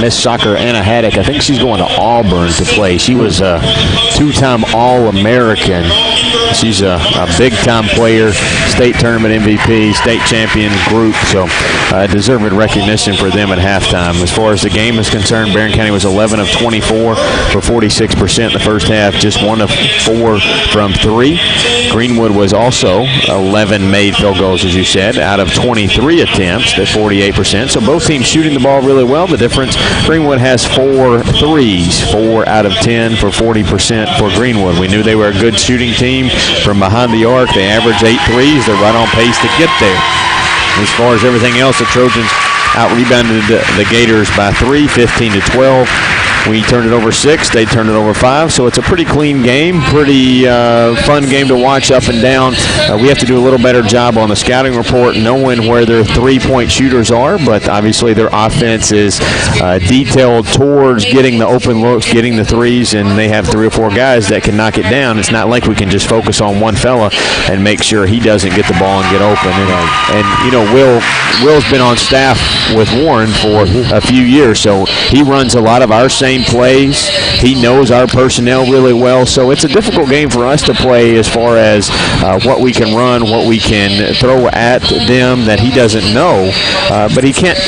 Miss Soccer Anna Haddock. I think she's going to Auburn to play. She was a 2-time All-American. She's a big-time player, state tournament MVP, state champion group, so deserved recognition for them at halftime. As far as the game is concerned, Barren County was 11 of 24 for 46% in the first half, just 1 of 4 from 3. Greenwood was also 11 made field goals, as you said, out of 23 attempts at 48%. So both teams shooting the ball really well. The difference, Greenwood has 4 threes, 4 out of 10 for 40% for Greenwood. We knew they were a good shooting team from behind the arc. They average 8 threes. They're right on pace to get there. As far as everything else, the Trojans out-rebounded the Gators by 3, 15-12. We turned it over 6. They turned it over 5. So it's a pretty clean game, pretty fun game to watch up and down. We have to do a little better job on the scouting report, knowing where their 3-point shooters are. But obviously their offense is detailed towards getting the open looks, getting the threes, and they have 3 or 4 guys that can knock it down. It's not like we can just focus on one fella and make sure he doesn't get the ball and get open. And you know, Will's been on staff with Warren for a few years, so he runs a lot of our same plays. He knows our personnel really well, so it's a difficult game for us to play as far as what we can run, what we can throw at them that he doesn't know. But he can't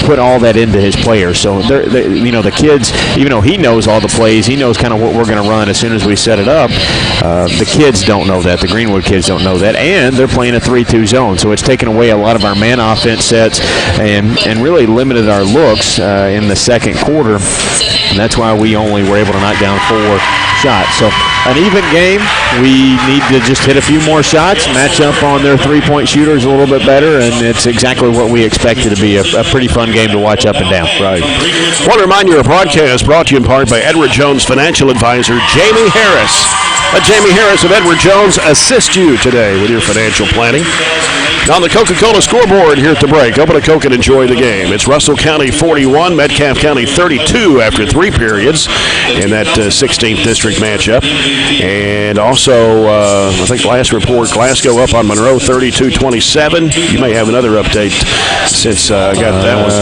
put all that into his players. So you know, the kids, even though he knows all the plays, he knows kind of what we're going to run as soon as we set it up. The kids don't know that. The Greenwood kids don't know that, and they're playing a 3-2 zone, so it's taken away a lot of our man offense sets and really limited our looks in the second quarter. And that's why we only were able to knock down 4 shots. So an even game. We need to just hit a few more shots, match up on their 3-point shooters a little bit better, and it's exactly what we expected to be a pretty fun game to watch up and down. Right. I want to remind you, our broadcast brought to you in part by Edward Jones financial advisor Jamie Harris. Let Jamie Harris of Edward Jones assist you today with your financial planning. On the Coca-Cola scoreboard here at the break, open a Coke and enjoy the game. It's Russell County 41, Metcalfe County 32 after 3 periods in that 16th district matchup. And also, I think last report, Glasgow up on Monroe 32-27. You may have another update since I got that one.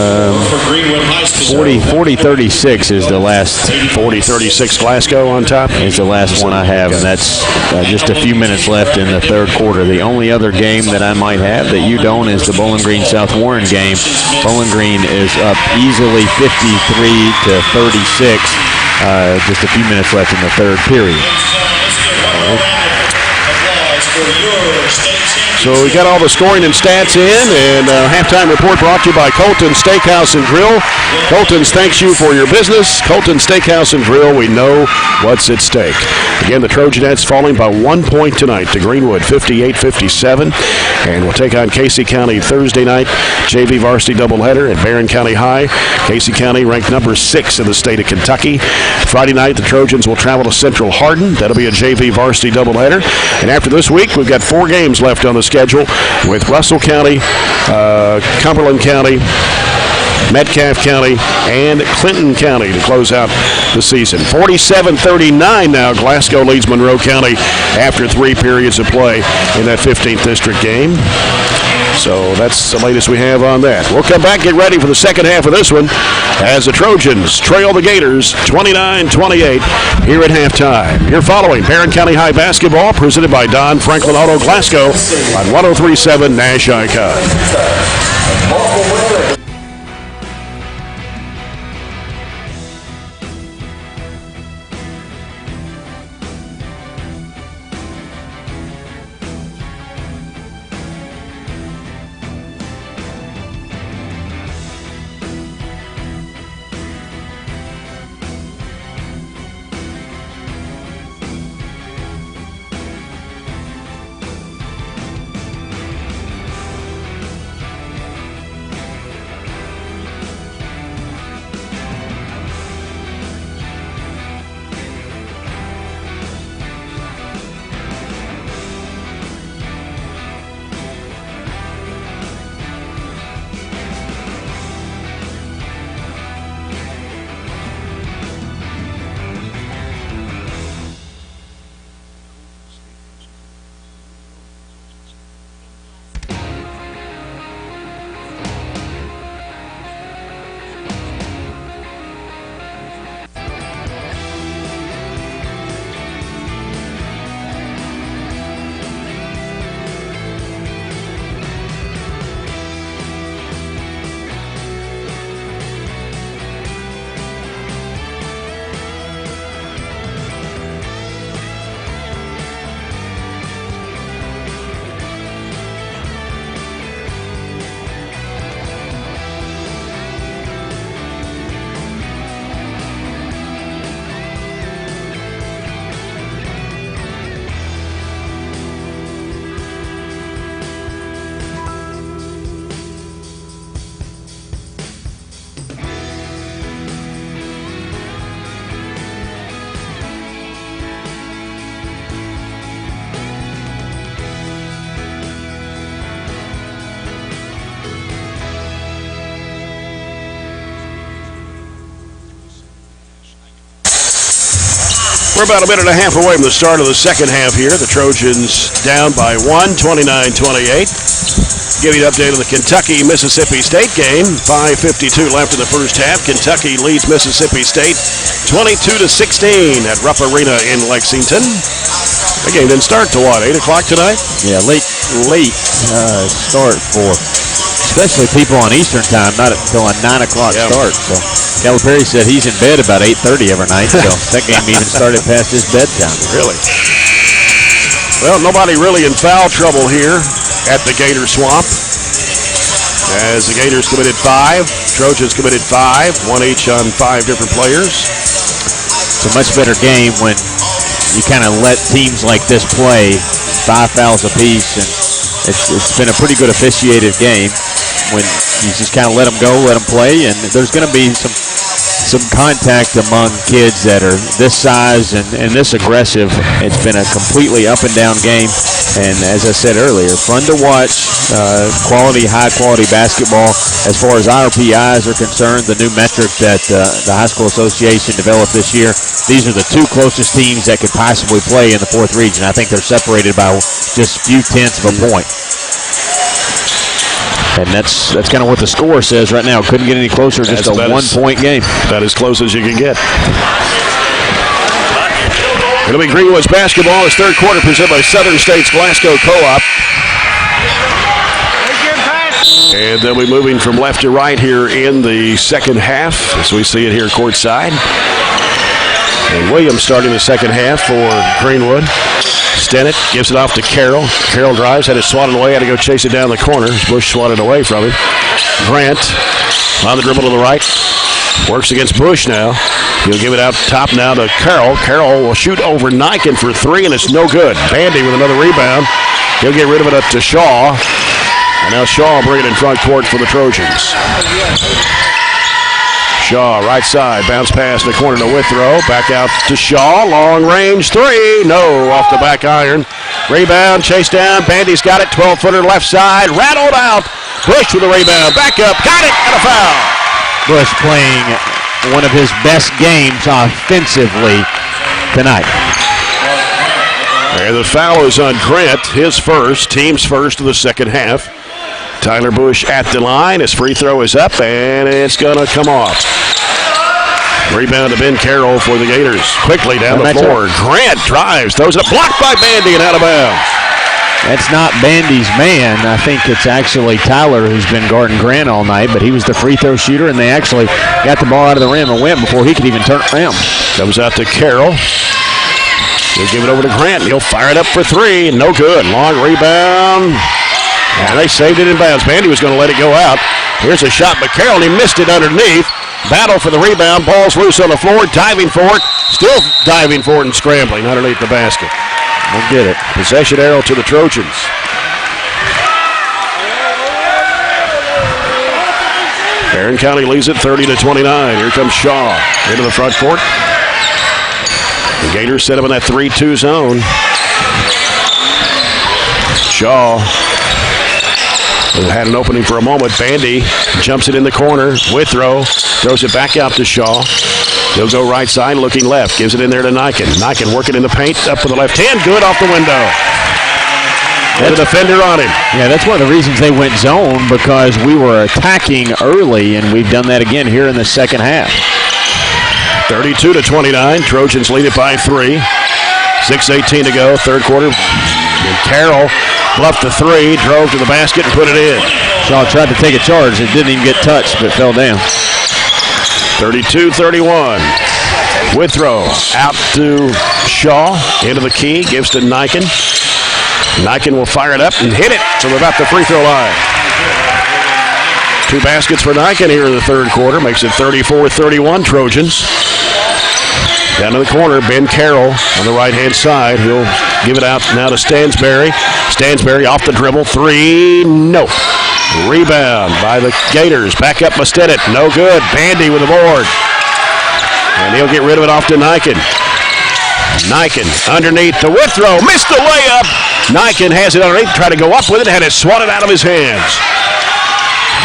40-36 is the last. 40-36 Glasgow on top? Is the last one I have, and that's just a few minutes left in the third quarter. The only other game that I might have that you don't is the Bowling Green South Warren game. Bowling Green is up easily 53-36. Just a few minutes left in the third period. So we got all the scoring and stats in, and halftime report brought to you by Colton's Steakhouse and Grill. Colton's thanks you for your business. Colton's Steakhouse and Grill, we know what's at stake. Again, the Trojanettes falling by 1 point tonight to Greenwood, 58-57. And we'll take on Casey County Thursday night, JV varsity doubleheader at Barren County High. Casey County ranked number 6 in the state of Kentucky. Friday night, the Trojans will travel to Central Hardin. That'll be a JV varsity doubleheader. And after this week, we've got 4 games left on the schedule with Russell County, Cumberland County, Metcalfe County, and Clinton County to close out the season. 47-39 now. Glasgow leads Monroe County after 3 periods of play in that 15th district game. So that's the latest we have on that. We'll come back, get ready for the second half of this one as the Trojans trail the Gators 29-28 here at halftime. You're following Barren County High basketball presented by Don Franklin Auto Glasgow on 103.7 Nash Icon. We're about a minute and a half away from the start of the second half here. The Trojans down by 1, 29-28. Give you an update on the Kentucky-Mississippi State game. 5:52 left in the first half. Kentucky leads Mississippi State 22-16 at Rupp Arena in Lexington. The game didn't start till what, 8 o'clock tonight? Yeah, late start for especially people on Eastern time, not until a 9 o'clock start. So Calipari said he's in bed about 8:30 every night, so that game even started past his bedtime. Really? Well, nobody really in foul trouble here at the Gator Swamp. As the Gators committed 5, Trojans committed 5, 1 each on 5 different players. It's a much better game when you kind of let teams like this play 5 fouls apiece, and it's been a pretty good officiated game when you just kind of let them go, let them play, and there's going to be some contact among kids that are this size and this aggressive. It's been a completely up and down game, and as I said earlier, fun to watch, high-quality basketball. As far as RPIs are concerned, the new metric that the High School Association developed this year, these are the 2 closest teams that could possibly play in the 4th region. I think they're separated by just a few tenths of a point. And that's kind of what the score says right now. Couldn't get any closer, just a 1-point game. About as close as you can get. It'll be Greenwood's basketball. This third quarter presented by Southern States Glasgow Co-op. And they'll be moving from left to right here in the second half as we see it here courtside. And Williams starting the second half for Greenwood. Stennett gives it off to Carroll. Carroll drives, had it swatted away, had to go chase it down the corner. Bush swatted away from him. Grant on the dribble to the right. Works against Bush now. He'll give it out top now to Carroll. Carroll will shoot over Niken for three, and it's no good. Bandy with another rebound. He'll get rid of it up to Shaw. And now Shaw bring it in front court for the Trojans. Shaw, right side, bounce pass in the corner to Withrow. Back out to Shaw, long range three. No, off the back iron. Rebound, chase down. Bandy's got it, 12-footer left side. Rattled out. Bush with the rebound. Back up, got it, and a foul. Bush playing one of his best games offensively tonight. And the foul is on Grant, his first, team's first of the second half. Tyler Bush at the line. His free throw is up, and it's going to come off. Rebound to Ben Carroll for the Gators. Quickly down the floor. Grant drives, throws it up, blocked by Bandy and out of bounds. That's not Bandy's man. I think it's actually Tyler who's been guarding Grant all night, but he was the free throw shooter, and they actually got the ball out of the rim and went before he could even turn around. Comes out to Carroll. He'll give it over to Grant. He'll fire it up for three. No good. Long rebound. And they saved it in bounds. Bandy was going to let it go out. Here's a shot, but Carroll, he missed it underneath. Battle for the rebound. Ball's loose on the floor. Diving for it. Still diving for it and scrambling underneath the basket. We'll get it. Possession arrow to the Trojans. Barren County leads it 30-29. Here comes Shaw into the front court. The Gators set up in that 3-2 zone. Shaw had an opening for a moment. Bandy jumps it in the corner. Withrow throws it back out to Shaw. He'll go right side, looking left. Gives it in there to Niken. Niken working in the paint, up for the left hand. Good off the window. And a defender on him. Yeah, that's one of the reasons they went zone, because we were attacking early, and we've done that again here in the second half. 32-29. Trojans lead it by 3. 6:18 to go, third quarter. And Carroll bluffed the three, drove to the basket, and put it in. Shaw tried to take a charge. It didn't even get touched, but fell down. 32-31. Withrow out to Shaw. Into the key. Gives to Niken. Niken will fire it up and hit it from about the free throw line. 2 baskets for Niken here in the third quarter. Makes it 34-31 Trojans. Down to the corner, Ben Carroll on the right-hand side. He'll give it out now to Stansberry. Stansberry off the dribble. 3, no. Rebound by the Gators. Back up by Stennett. No good. Bandy with the board. And he'll get rid of it off to Niken. Niken underneath the Withrow. Missed the layup. Niken has it underneath. Tried to go up with it. Had it swatted out of his hands.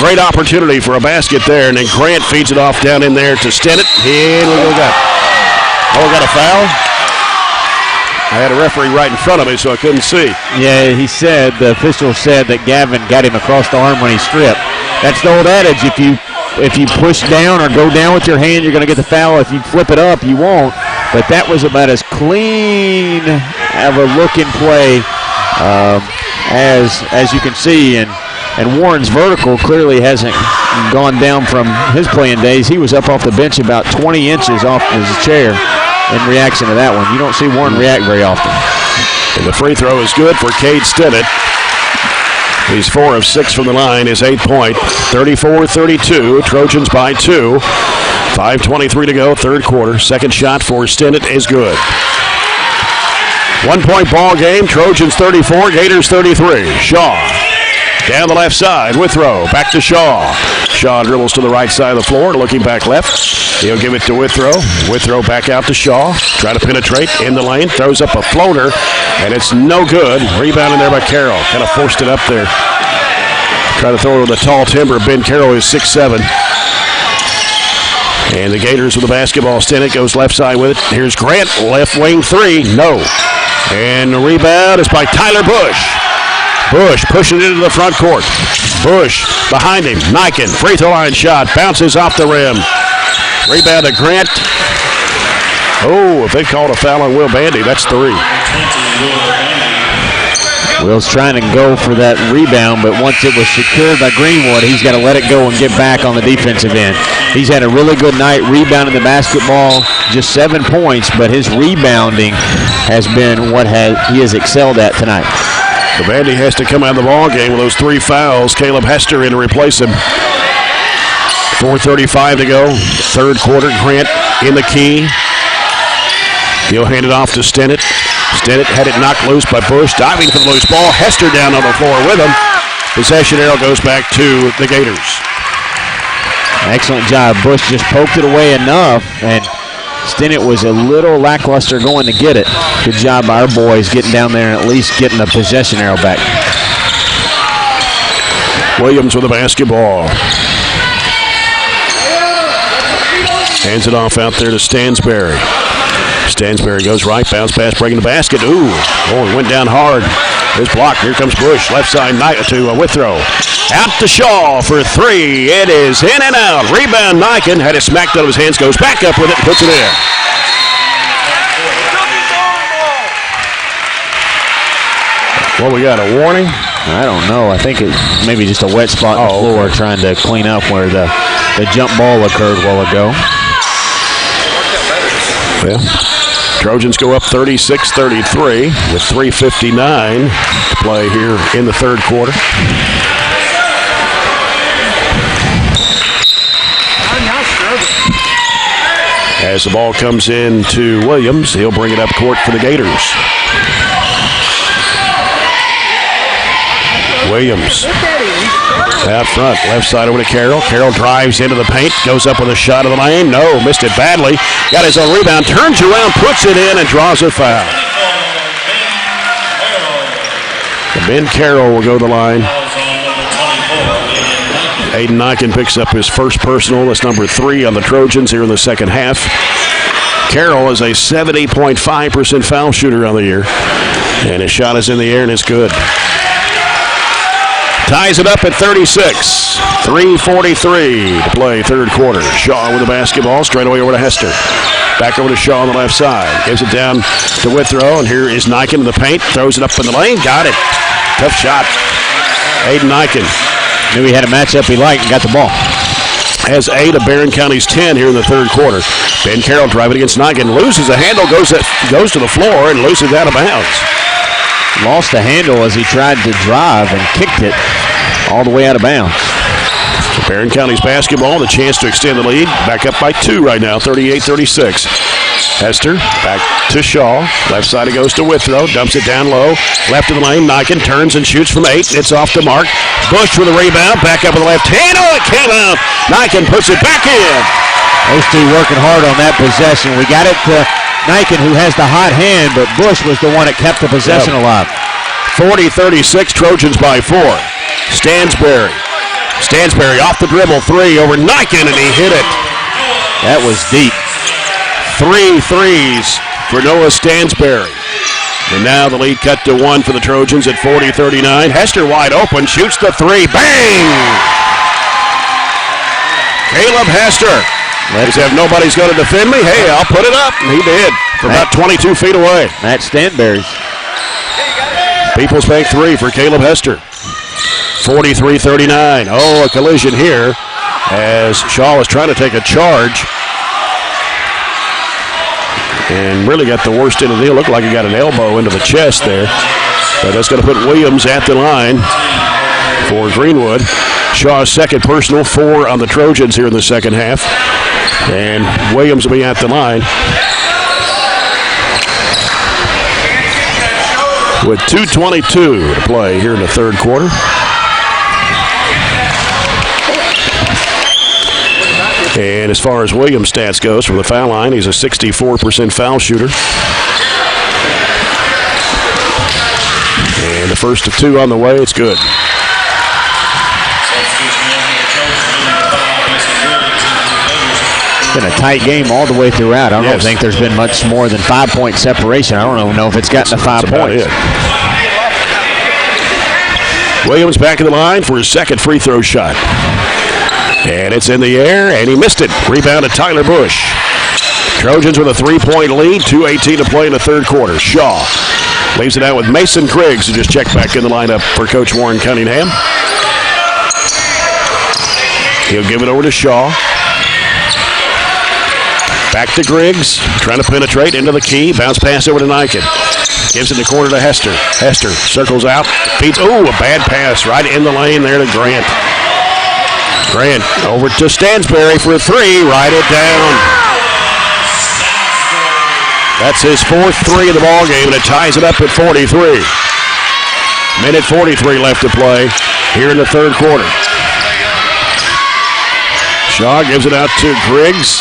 Great opportunity for a basket there. And then Grant feeds it off down in there to Stennett. And we got a foul. I had a referee right in front of me, so I couldn't see. Yeah, he said, the official said that Gavin got him across the arm when he stripped. That's the old adage. If you push down or go down with your hand, you're going to get the foul. If you flip it up, you won't. But that was about as clean of a looking play as you can see. And Warren's vertical clearly hasn't gone down from his playing days. He was up off the bench about 20 inches off his chair in reaction to that one. You don't see Warren react very often. And the free throw is good for Cade Stennett. He's 4 of 6 from the line, his 8-point. 34-32, Trojans by 2. 5:23 to go, third quarter. Second shot for Stennett is good. 1-point ball game, Trojans 34, Gators 33. Shaw down the left side, Withrow, back to Shaw. Shaw dribbles to the right side of the floor, looking back left. He'll give it to Withrow. Withrow back out to Shaw. Try to penetrate in the lane, throws up a floater, and it's no good. Rebounding there by Carroll. Kind of forced it up there. Try to throw it with a tall timber. Ben Carroll is 6'7". And the Gators with the basketball. Stennett goes left side with it. Here's Grant, left wing 3. No. And the rebound is by Tyler Bush. Bush pushing it into the front court. Bush behind him. Niken, free throw line shot. Bounces off the rim. Rebound to Grant. Oh, if they called a foul on Will Bandy, that's 3. Will's trying to go for that rebound, but once it was secured by Greenwood, he's got to let it go and get back on the defensive end. He's had a really good night rebounding the basketball, just 7 points, but his rebounding has been what he has excelled at tonight. The Vandy has to come out of the ball game with those 3 fouls. Caleb Hester in to replace him. 4:35 to go. Third quarter. Grant in the key. He'll hand it off to Stennett. Stennett had it knocked loose by Bush. Diving for the loose ball. Hester down on the floor with him. Possession arrow goes back to the Gators. Excellent job. Bush just poked it away enough, and Stennett was a little lackluster going to get it. Good job by our boys getting down there and at least getting the possession arrow back. Williams with the basketball. Hands it off out there to Stansberry. Stansberry goes right, bounce pass, breaking the basket. Ooh, it went down hard. There's blocked. Here comes Bush. Left side to Withrow. Out to Shaw for 3. It is in and out. Rebound Niken. Had it smacked out of his hands. Goes back up with it and puts it in. Well, we got a warning. I don't know. I think it's maybe just a wet spot on the floor, okay, trying to clean up where the jump ball occurred a while ago. Well, Trojans go up 36-33 with 3:59 to play here in the third quarter. As the ball comes in to Williams, he'll bring it up court for the Gators. Williams out front, left side over to Carroll. Carroll drives into the paint, goes up with a shot of the lane. No, missed it badly. Got his own rebound, turns around, puts it in, and draws a foul. Ben Carroll will go to the line. Aiden Niken picks up his first personal. That's number 3 on the Trojans here in the second half. Carroll is a 70.5% foul shooter on the year, and his shot is in the air, and it's good. Ties it up at 36. 3:43 to play third quarter. Shaw with the basketball, straight away over to Hester. Back over to Shaw on the left side. Gives it down to Withrow, and here is Niken in the paint. Throws it up in the lane. Got it. Tough shot. Aiden Niken. Knew he had a matchup he liked and got the ball. Has 8 of Barren County's 10 here in the third quarter. Ben Carroll driving against Niken. Loses the handle, goes to the floor, and loses out of bounds. Lost the handle as he tried to drive and kicked it all the way out of bounds. So Barren County's basketball, the chance to extend the lead. Back up by 2 right now, 38-36. Hester back to Shaw. Left side it goes to Withrow. Dumps it down low. Left of the lane. Niken turns and shoots from 8. It's off to Mark. Bush with a rebound. Back up with the left hand. Oh, it came out. Niken puts it back in. Those two working hard on that possession. We got it to Niken, who has the hot hand, but Bush was the one that kept the possession alive. 40-36, Trojans by 4. Stansberry off the dribble, 3 over Niken, and he hit it. That was deep. 3 threes for Noah Stansberry. And now the lead cut to 1 for the Trojans at 40-39. Hester wide open, shoots the 3, bang! Caleb Hester. He said, if nobody's going to defend me, hey, I'll put it up. And he did, from about 22 feet away. Matt Stanberry. People's Bank 3 for Caleb Hester. 43-39. Oh, a collision here as Shaw was trying to take a charge and really got the worst end of the deal. Looked like he got an elbow into the chest there. But that's going to put Williams at the line for Greenwood. Shaw's second personal, 4 on the Trojans here in the second half. And Williams will be at the line with 2:22 to play here in the third quarter. And as far as Williams' stats goes from the foul line, he's a 64% foul shooter. And the first of 2 on the way, it's good. It's been a tight game all the way throughout. I don't think there's been much more than 5-point separation. I don't know if it's gotten to 5 points. Williams back in the line for his second free throw shot. And it's in the air, and he missed it. Rebound to Tyler Bush. Trojans with a 3-point lead, 2:18 to play in the third quarter. Shaw leaves it out with Mason Griggs, who just checked back in the lineup for Coach Warren Cunningham. He'll give it over to Shaw. Back to Griggs, trying to penetrate into the key. Bounce pass over to Niken. Gives it in the corner to Hester. Hester circles out, feeds. Oh, a bad pass right in the lane there to Grant. Grant over to Stansberry for a three. Write it down. That's his fourth three of the ball game, and it ties it up at 43. Minute 43 left to play here in the third quarter. Shaw gives it out to Griggs.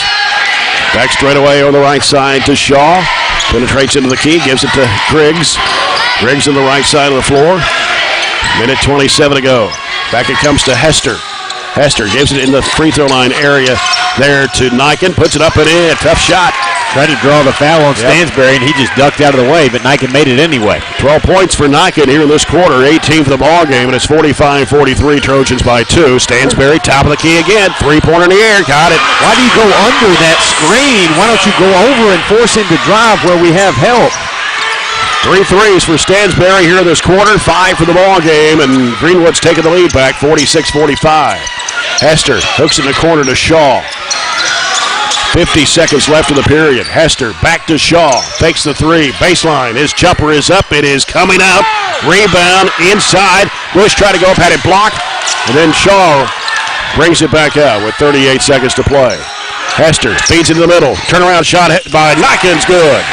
Back straight away on the right side to Shaw. Penetrates into the key, gives it to Griggs. Griggs on the right side of the floor. Minute 27 to go. Back it comes to Hester. Hester gives it in the free throw line area there to Niken. Puts it up and in. Tough shot. Tried to draw the foul on Stansberry, and he just ducked out of the way, but Niken made it anyway. 12 points for Niken here in this quarter, 18th of the ball game, and it's 45-43, Trojans by 2. Stansberry, top of the key again, three-pointer in the air, got it. Why do you go under that screen? Why don't you go over and force him to drive where we have help? 3 threes for Stansberry here in this quarter, 5 for the ball game, and Greenwood's taking the lead back, 46-45. Hester hooks in the corner to Shaw. 50 seconds left in the period. Hester back to Shaw. Fakes the three. Baseline. His jumper is up. It is coming out. Rebound inside. Bush tried to go up, had it blocked. And then Shaw brings it back out with 38 seconds to play. Hester feeds it in the middle. Turnaround shot by Niken's good.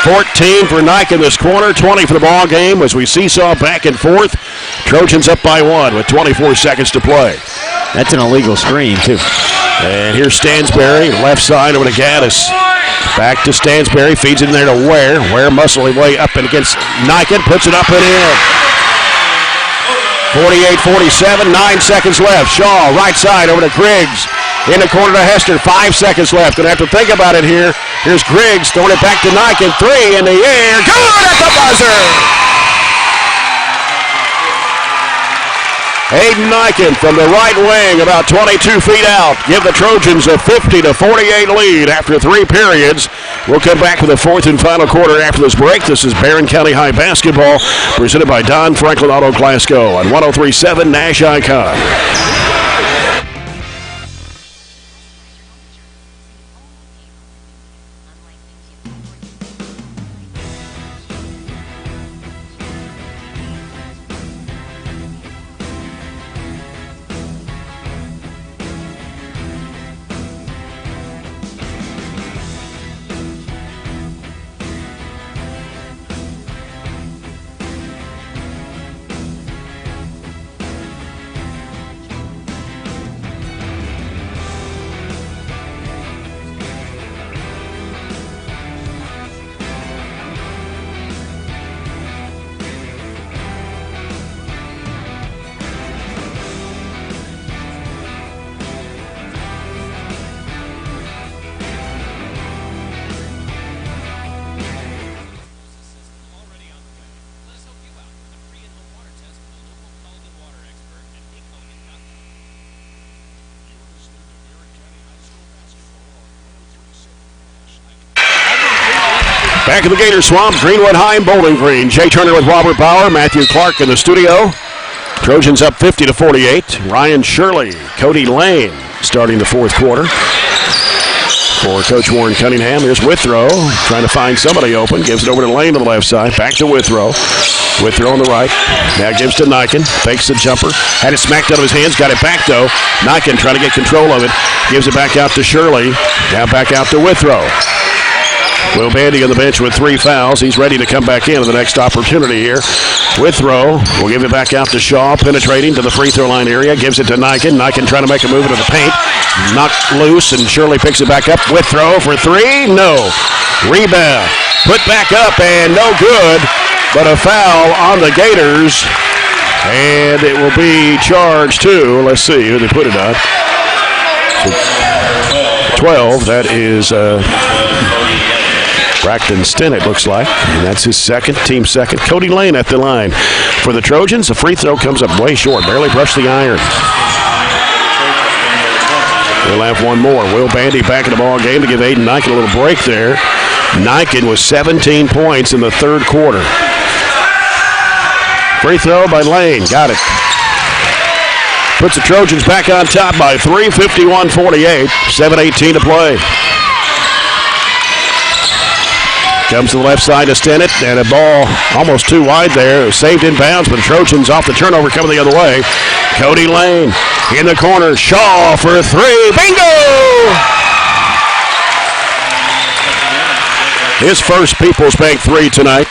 14 for Niken this quarter. 20 for the ball game as we seesaw back and forth. Trojans up by 1 with 24 seconds to play. That's an illegal screen, too. And here's Stansberry, left side over to Gaddis. Back to Stansberry, feeds it in there to Ware. Ware muscling way up and against Niken, puts it up and in. 48-47, 9 seconds left. Shaw, right side over to Griggs. In the corner to Hester, 5 seconds left. Gonna have to think about it here. Here's Griggs, throwing it back to Niken. 3 in the air, good at the buzzer! Aiden Niken from the right wing, about 22 feet out. Give the Trojans a 50-48 lead after 3 periods. We'll come back with the fourth and final quarter after this break. This is Barren County High basketball, presented by Don Franklin Auto Glasgow on 103.7 Nash Icon. Back in the Gator Swamp, Greenwood High and Bowling Green. Jay Turner with Robert Bauer, Matthew Clark in the studio. Trojans up 50-48. Ryan Shirley, Cody Lane starting the fourth quarter. For Coach Warren Cunningham, here's Withrow trying to find somebody open. Gives it over to Lane on the left side. Back to Withrow. Withrow on the right. Now gives to Niken. Fakes the jumper. Had it smacked out of his hands. Got it back though. Niken trying to get control of it. Gives it back out to Shirley. Now back out to Withrow. Will Bandy on the bench with 3 fouls. He's ready to come back into the next opportunity here. Withrow will give it back out to Shaw, penetrating to the free throw line area. Gives it to Niken. Niken trying to make a move into the paint. Knocked loose, and Shirley picks it back up. Withrow for 3. No. Rebound. Put back up, and no good. But a foul on the Gators. And it will be charged to, let's see who they put it on. 12, that is Braxton Stinn, it looks like. And that's his second, team second. Cody Lane at the line. For the Trojans, the free throw comes up way short. Barely brushed the iron. We'll have one more. Will Bandy back in the ball game to give Aiden Niken a little break there. Niken with 17 points in the third quarter. Free throw by Lane. Got it. Puts the Trojans back on top by 3, 51-48. 7:18 to play. Comes to the left side to Stennett, and a ball almost too wide there. It was saved in bounds, but the Trojans off the turnover coming the other way. Cody Lane in the corner. Shaw for a 3. Bingo! His first People's Bank 3 tonight.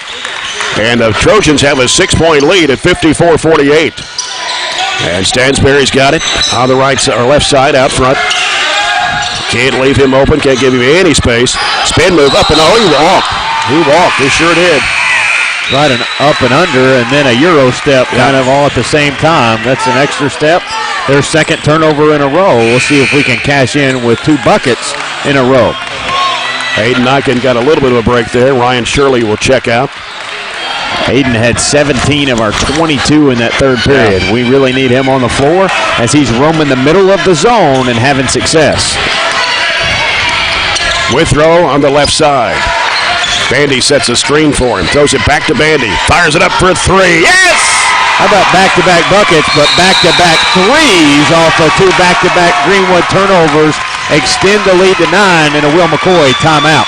And the Trojans have a 6-point lead at 54-48. And Stansberry's got it on the right side, or left side out front. Can't leave him open, can't give him any space. Spin move up and he walked. He sure did. Right, an up and under, and then a Euro step kind of all at the same time. That's an extra step. Their second turnover in a row. We'll see if we can cash in with 2 buckets in a row. Hayden Nyken got a little bit of a break there. Ryan Shirley will check out. Hayden had 17 of our 22 in that third period. We really need him on the floor as he's roaming the middle of the zone and having success. Withrow on the left side. Bandy sets a screen for him. Throws it back to Bandy. Fires it up for a 3. Yes! How about back-to-back buckets, but back-to-back threes off of 2 back-to-back Greenwood turnovers. Extend the lead to 9 and a Will McCoy timeout.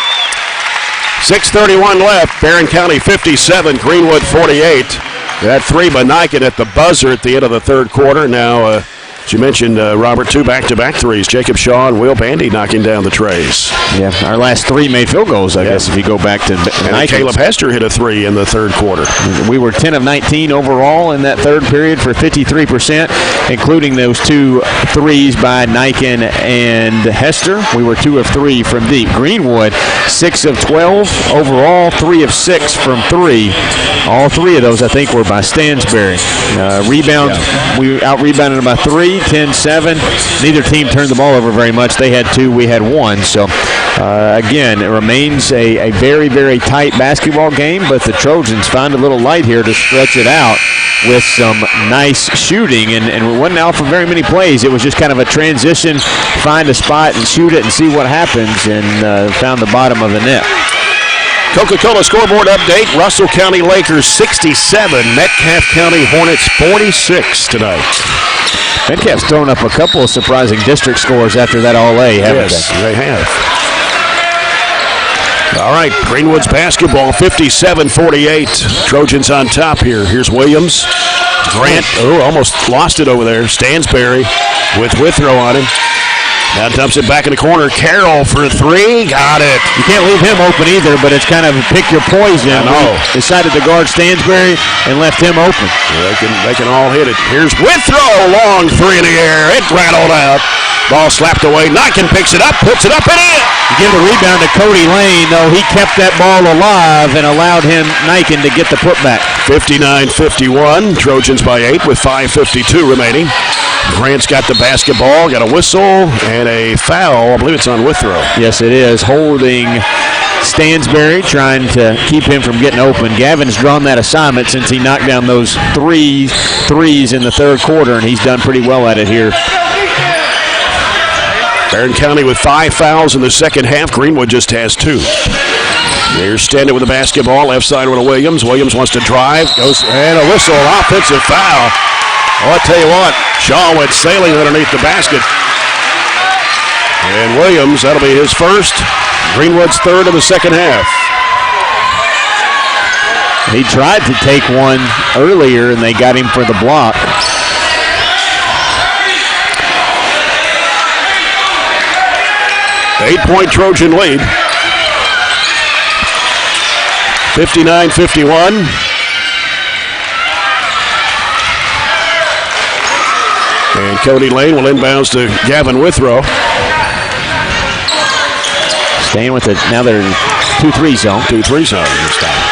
6:31 left. Barren County 57, Greenwood 48. That 3 by Nyken at the buzzer at the end of the third quarter. Now, as you mentioned, Robert, 2 back-to-back threes. Jacob Shaw and Will Bandy knocking down the trays. Yeah, our last 3 made field goals, I guess, if you go back to Nyken. Caleb Hester hit a 3 in the third quarter. We were 10 of 19 overall in that third period for 53%, including those 2 threes by Nyken and Hester. We were 2 of 3 from deep. Greenwood, 6 of 12 overall, 3 of 6 from 3. All 3 of those, I think, were by Stansberry. Rebounds, we out-rebounded them by 3. 10-7. Neither team turned the ball over very much. They had 2, we had 1. So, again, it remains a very, very tight basketball game, but the Trojans find a little light here to stretch it out with some nice shooting. And it wasn't out for very many plays. It was just kind of a transition, find a spot and shoot it and see what happens, and found the bottom of the net. Coca-Cola scoreboard update. Russell County Lakers 67, Metcalfe County Hornets 46 tonight. Metcalfe's thrown up a couple of surprising district scores after that All-A, haven't they? Yes, they have. All right, Greenwood's basketball, 57-48. Trojans on top here. Here's Williams. Grant, almost lost it over there. Stansberry with Withrow on him. Now dumps it back in the corner. Carroll for 3. Got it. You can't leave him open either, but it's kind of pick your poison. I know. Decided to guard Stansberry and left him open. Yeah, they can all hit it. Here's Withrow. Long 3 in the air. It rattled out. Ball slapped away. Nyken picks it up, puts it up and in. You give the rebound to Cody Lane, though. He kept that ball alive and allowed Nyken to get the putback. 59-51. Trojans by 8 with 5:52 remaining. Grant's got the basketball, got a whistle, and a foul. I believe it's on Withrow. Yes, it is. Holding Stansberry, trying to keep him from getting open. Gavin's drawn that assignment since he knocked down those threes in the third quarter, and he's done pretty well at it here. Barren County with 5 fouls in the second half. Greenwood just has 2. Here's Stennett with the basketball, left side with Williams. Williams wants to drive, goes, and a whistle, offensive foul. Oh, I tell you what, Shaw went sailing underneath the basket. And Williams, that'll be his first. Greenwood's third of the second half. He tried to take one earlier, and they got him for the block. The 8-point Trojan lead. 59-51. And Cody Lane will inbounds to Gavin Withrow. Staying with it. Now they're in 2-3 zone. 2-3 zone this time.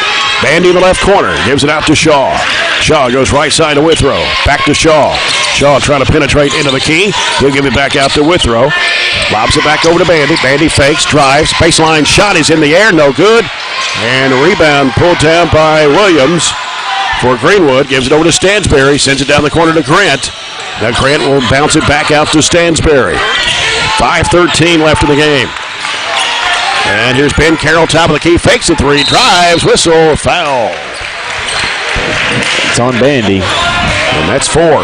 Bandy in the left corner. Gives it out to Shaw. Shaw goes right side to Withrow. Back to Shaw. Shaw trying to penetrate into the key. He'll give it back out to Withrow. Lobs it back over to Bandy. Bandy fakes, drives. Baseline shot is in the air. No good. And a rebound pulled down by Williams for Greenwood. Gives it over to Stansberry. Sends it down the corner to Grant. Now Grant will bounce it back out to Stansberry. 5:13 left in the game. And here's Ben Carroll, top of the key. Fakes a 3. Drives. Whistle. Foul. It's on Bandy. And that's 4.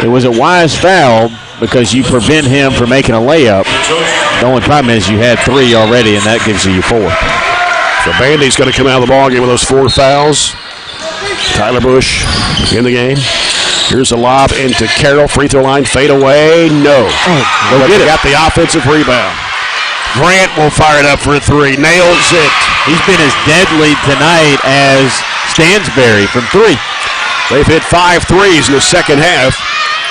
It was a wise foul because you prevent him from making a layup. The only problem is you had 3 already, and that gives you your 4. So Bandy's going to come out of the ballgame with those 4 fouls. Tyler Bush in the game. Here's a lob into Carroll. Free throw line, fade away. No. But they got the offensive rebound. Grant will fire it up for a 3. Nails it. He's been as deadly tonight as Stansberry from 3. They've hit 5 threes in the second half,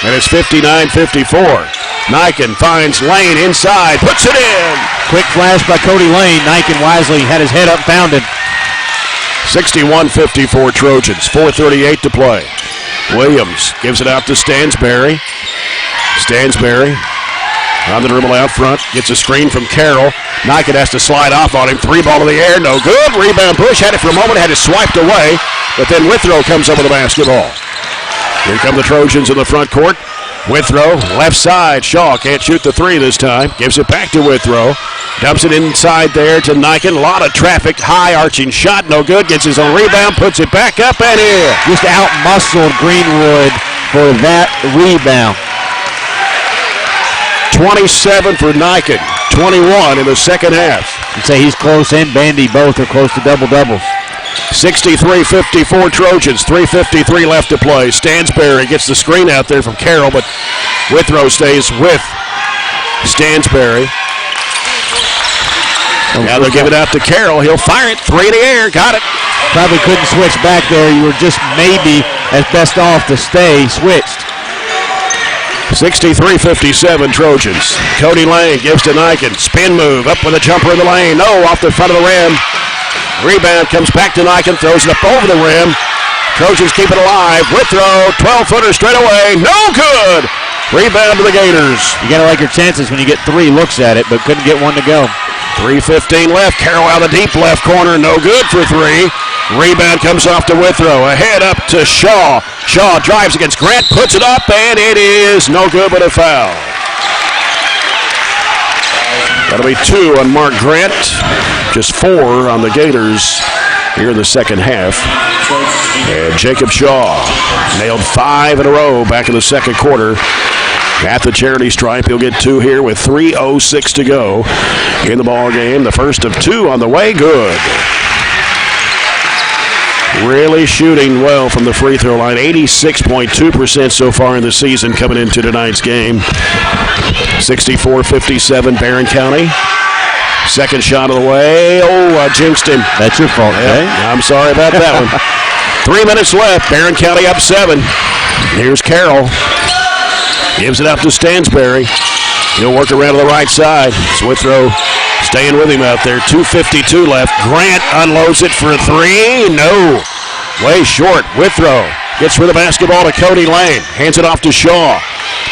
and it's 59-54. Niken finds Lane inside, puts it in. Quick flash by Cody Lane. Niken wisely had his head up, found it. 61-54 Trojans, 4:38 to play. Williams gives it out to Stansberry. Stansberry on the dribble out front, gets a screen from Carroll. Niken has to slide off on him. 3 ball in the air, no good. Rebound Bush, had it for a moment, had it swiped away, but then Withrow comes up with the basketball. Here come the Trojans in the front court. Withrow, left side. Shaw can't shoot the 3 this time. Gives it back to Withrow. Dumps it inside there to Niken. A lot of traffic. High arching shot. No good. Gets his own rebound. Puts it back up and in. Just out-muscled Greenwood for that rebound. 27 for Niken. 21 in the second half. I'd say he's close, and Bandy both are close to double-doubles. 63-54 Trojans, 3:53 left to play. Stansberry gets the screen out there from Carroll, but Withrow stays with Stansberry. Now they'll give it out to Carroll. He'll fire it. 3 in the air. Got it. Probably couldn't switch back there. You were just maybe as best off to stay switched. 63-57 Trojans. Cody Lane gives to Niken. Spin move. Up with a jumper in the lane. No, off the front of the rim. Rebound comes back to Niken. Throws it up over the rim. Trojans keep it alive. Withrow. 12-footer straight away. No good. Rebound to the Gators. You got to like your chances when you get 3 looks at it, but couldn't get one to go. 3:15 left. Carroll out of the deep left corner. No good for 3. Rebound comes off to Withrow. Ahead up to Shaw. Shaw drives against Grant. Puts it up, and it is no good but a foul. That'll be 2 on Mark Grant. Just 4 on the Gators here in the second half. And Jacob Shaw nailed 5 in a row back in the second quarter. At the charity stripe, he'll get 2 here with 3:06 to go in the ball game. The first of 2 on the way. Good. Really shooting well from the free throw line. 86.2% so far in the season coming into tonight's game. 64-57 Barren County. Second shot of the way. Oh, I jinxed him. That's your fault, yeah, I'm sorry about that one. 3 minutes left. Barren County up 7. Here's Carroll. Gives it up to Stansberry. He'll work around to the right side. Withrow staying with him out there. 2:52 left. Grant unloads it for a 3. No. Way short. Withrow gets rid of the basketball to Cody Lane. Hands it off to Shaw.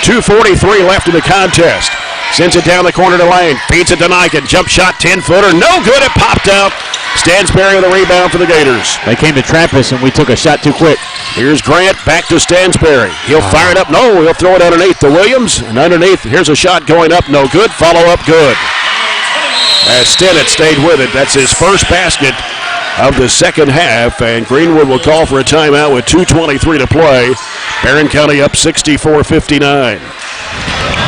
2:43 left in the contest. Sends it down the corner to Lane. Feeds it to Niken. Jump shot, 10-footer. No good. It popped out. Stansberry with a rebound for the Gators. They came to trap us, and we took a shot too quick. Here's Grant back to Stansberry. He'll fire it up. No, he'll throw it underneath to Williams. And underneath, here's a shot going up. No good. Follow up good. As Stennett stayed with it. That's his first basket of the second half. And Greenwood will call for a timeout with 2:23 to play. Barren County up 64-59.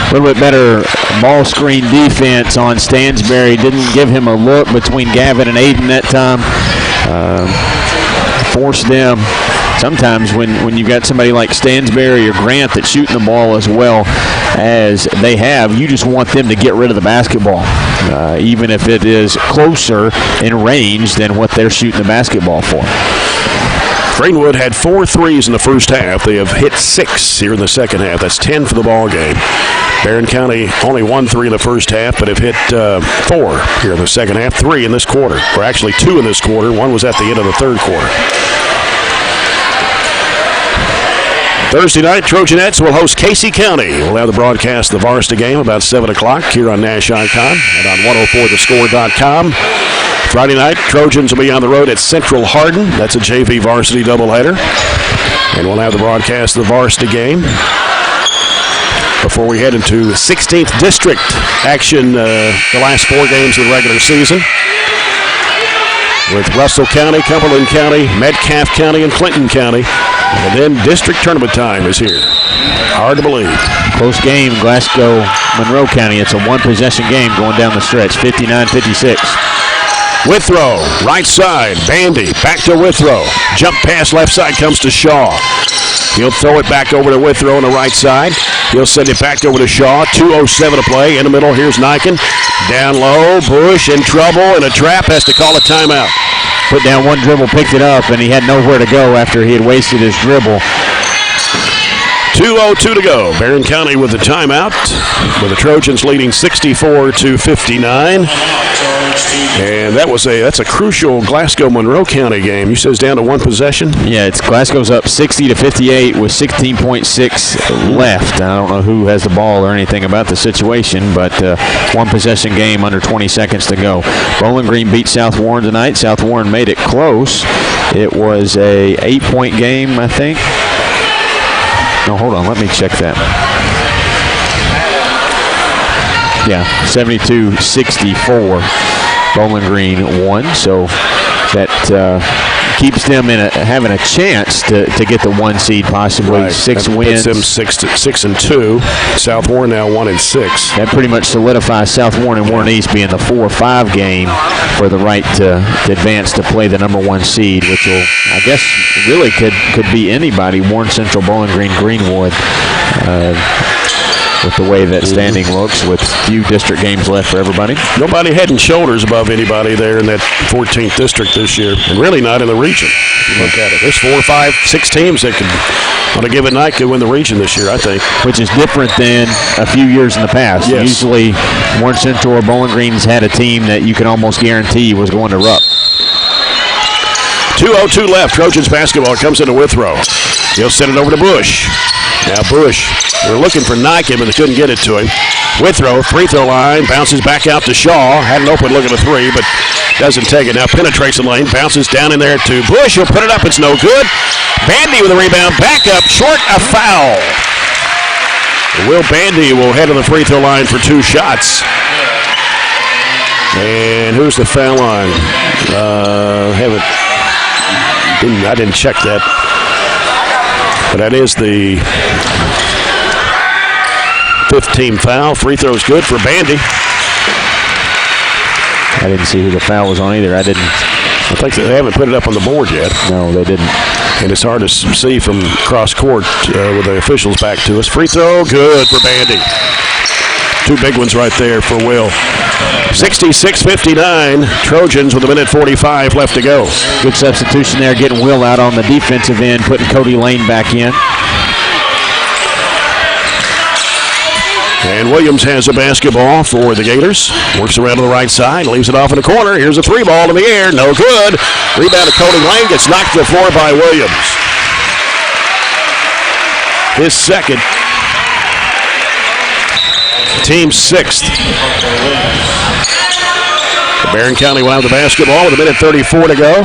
A little bit better ball screen defense on Stansberry. Didn't give him a look between Gavin and Aiden that time. Forced them. Sometimes when you've got somebody like Stansberry or Grant that's shooting the ball as well as they have, you just want them to get rid of the basketball, even if it is closer in range than what they're shooting the basketball for. Greenwood had 4 threes in the first half. They have hit 6 here in the second half. That's 10 for the ball game. Barren County only 1 3 in the first half, but have hit 4 here in the second half. 3 in this quarter, or actually 2 in this quarter. 1 was at the end of the third quarter. Thursday night, Trojanettes will host Casey County. We'll have the broadcast of the varsity game about 7 o'clock here on Nash Icon and on 104thescore.com. Friday night, Trojans will be on the road at Central Hardin. That's a JV varsity doubleheader. And we'll have the broadcast of the varsity game before we head into 16th District action, the last 4 games of the regular season, with Russell County, Cumberland County, Metcalfe County, and Clinton County. And then district tournament time is here. Hard to believe. Close game, Glasgow, Monroe County. It's a one-possession game going down the stretch, 59-56. Withrow, right side, Bandy, back to Withrow. Jump pass left side comes to Shaw. He'll throw it back over to Withrow on the right side. He'll send it back over to Shaw. 2:07 to play. In the middle, here's Niken. Down low, Bush in trouble, and a trap, has to call a timeout. Put down one dribble, picked it up, and he had nowhere to go after he had wasted his dribble. 2:02 to go. Barren County with the timeout, with the Trojans leading 64-59. And that's a crucial Glasgow-Monroe County game. You said it's down to one possession? Yeah, it's Glasgow's up 60-58 with 16.6 left. I don't know who has the ball or anything about the situation, but one possession game under 20 seconds to go. Bowling Green beat South Warren tonight. South Warren made it close. It was a 8-point game, I think. No, hold on. Let me check that. Yeah, 72-64. Bowling Green won, so that keeps them having a chance to get the 1 seed possibly. Right. 6 that wins. puts them 6-2. South Warren now 1-6. That pretty much solidifies South Warren and Warren East being the 4-5 game for the right to advance to play the number 1 seed, which will, I guess, really could be anybody. Warren Central, Bowling Green, Greenwood. With the way that standing looks, with few district games left for everybody. Nobody head and shoulders above anybody there in that 14th district this year, and really not in the region. If you look at it, there's 4, 5, 6 teams that could, on a given night, could win the region this year, I think. Which is different than a few years in the past. Yes. Usually, Warren Central or Bowling Green's had a team that you can almost guarantee was going to Rupp. 2:02 left. Trojans basketball comes into Withrow. He'll send it over to Bush. Now Bush, they're looking for Niken, but they couldn't get it to him. Withrow, free throw line, bounces back out to Shaw. Had an open look at a 3, but doesn't take it. Now penetrates the lane, bounces down in there to Bush. He'll put it up, it's no good. Bandy with a rebound, back up, short, a foul. Will Bandy will head to the free throw line for 2 shots. And who's the foul line? I didn't check that. But that is the 15th foul. Free throw's good for Bandy. I didn't see who the foul was on either. I think they haven't put it up on the board yet. No, they didn't. And it's hard to see from cross court with the officials back to us. Free throw, good for Bandy. 2 big ones right there for Will. 66-59. Trojans with 1:45 left to go. Good substitution there, getting Will out on the defensive end, putting Cody Lane back in. And Williams has a basketball for the Gators. Works around to the right side, leaves it off in the corner. Here's a 3 ball in the air, no good. Rebound to Cody Lane, gets knocked to the floor by Williams. His second. Team 6th. Barren County will have the basketball with 1:34 to go.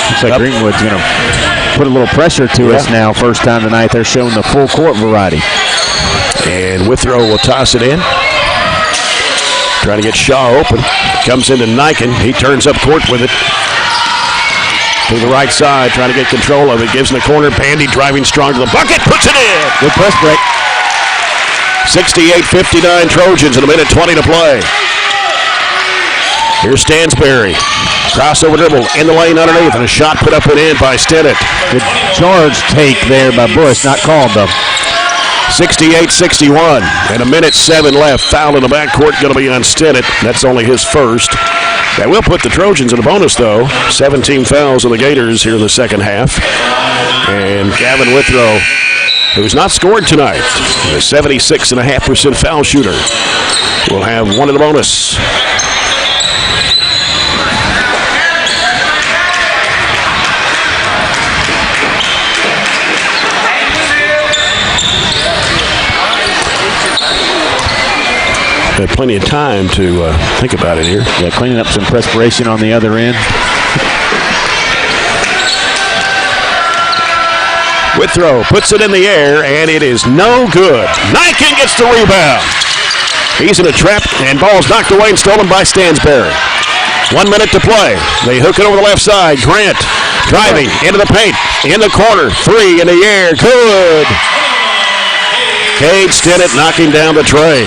Looks like Greenwood's going to put a little pressure to us now. First time tonight, they're showing the full court variety. And Withrow will toss it in. Trying to get Shaw open. Comes into Niken. He turns up court with it. To the right side, trying to get control of it. Gives in the corner. Bandy driving strong to the bucket. Puts it in. Good press break. 68-59 Trojans in 1:20 to play. Here's Stansberry. Crossover dribble in the lane underneath, and a shot put up and in by Stennett. Good charge take there by Bush. Not called, though. 68-61. And 1:07 left. Foul in the backcourt going to be on Stennett. That's only his first. That will put the Trojans in a bonus, though. 17 fouls on the Gators here in the second half. And Gavin Withrow, who's not scored tonight, a 76.5% foul shooter, will have one in the bonus. Had plenty of time to think about it here. Yeah, cleaning up some perspiration on the other end. Withrow puts it in the air, and it is no good. Niken gets the rebound. He's in a trap, and ball's knocked away and stolen by Stansberry. 1 minute to play. They hook it over the left side. Grant Driving into the paint. In the corner. 3 in the air. Good. Cade Stinnett knocking down the tray.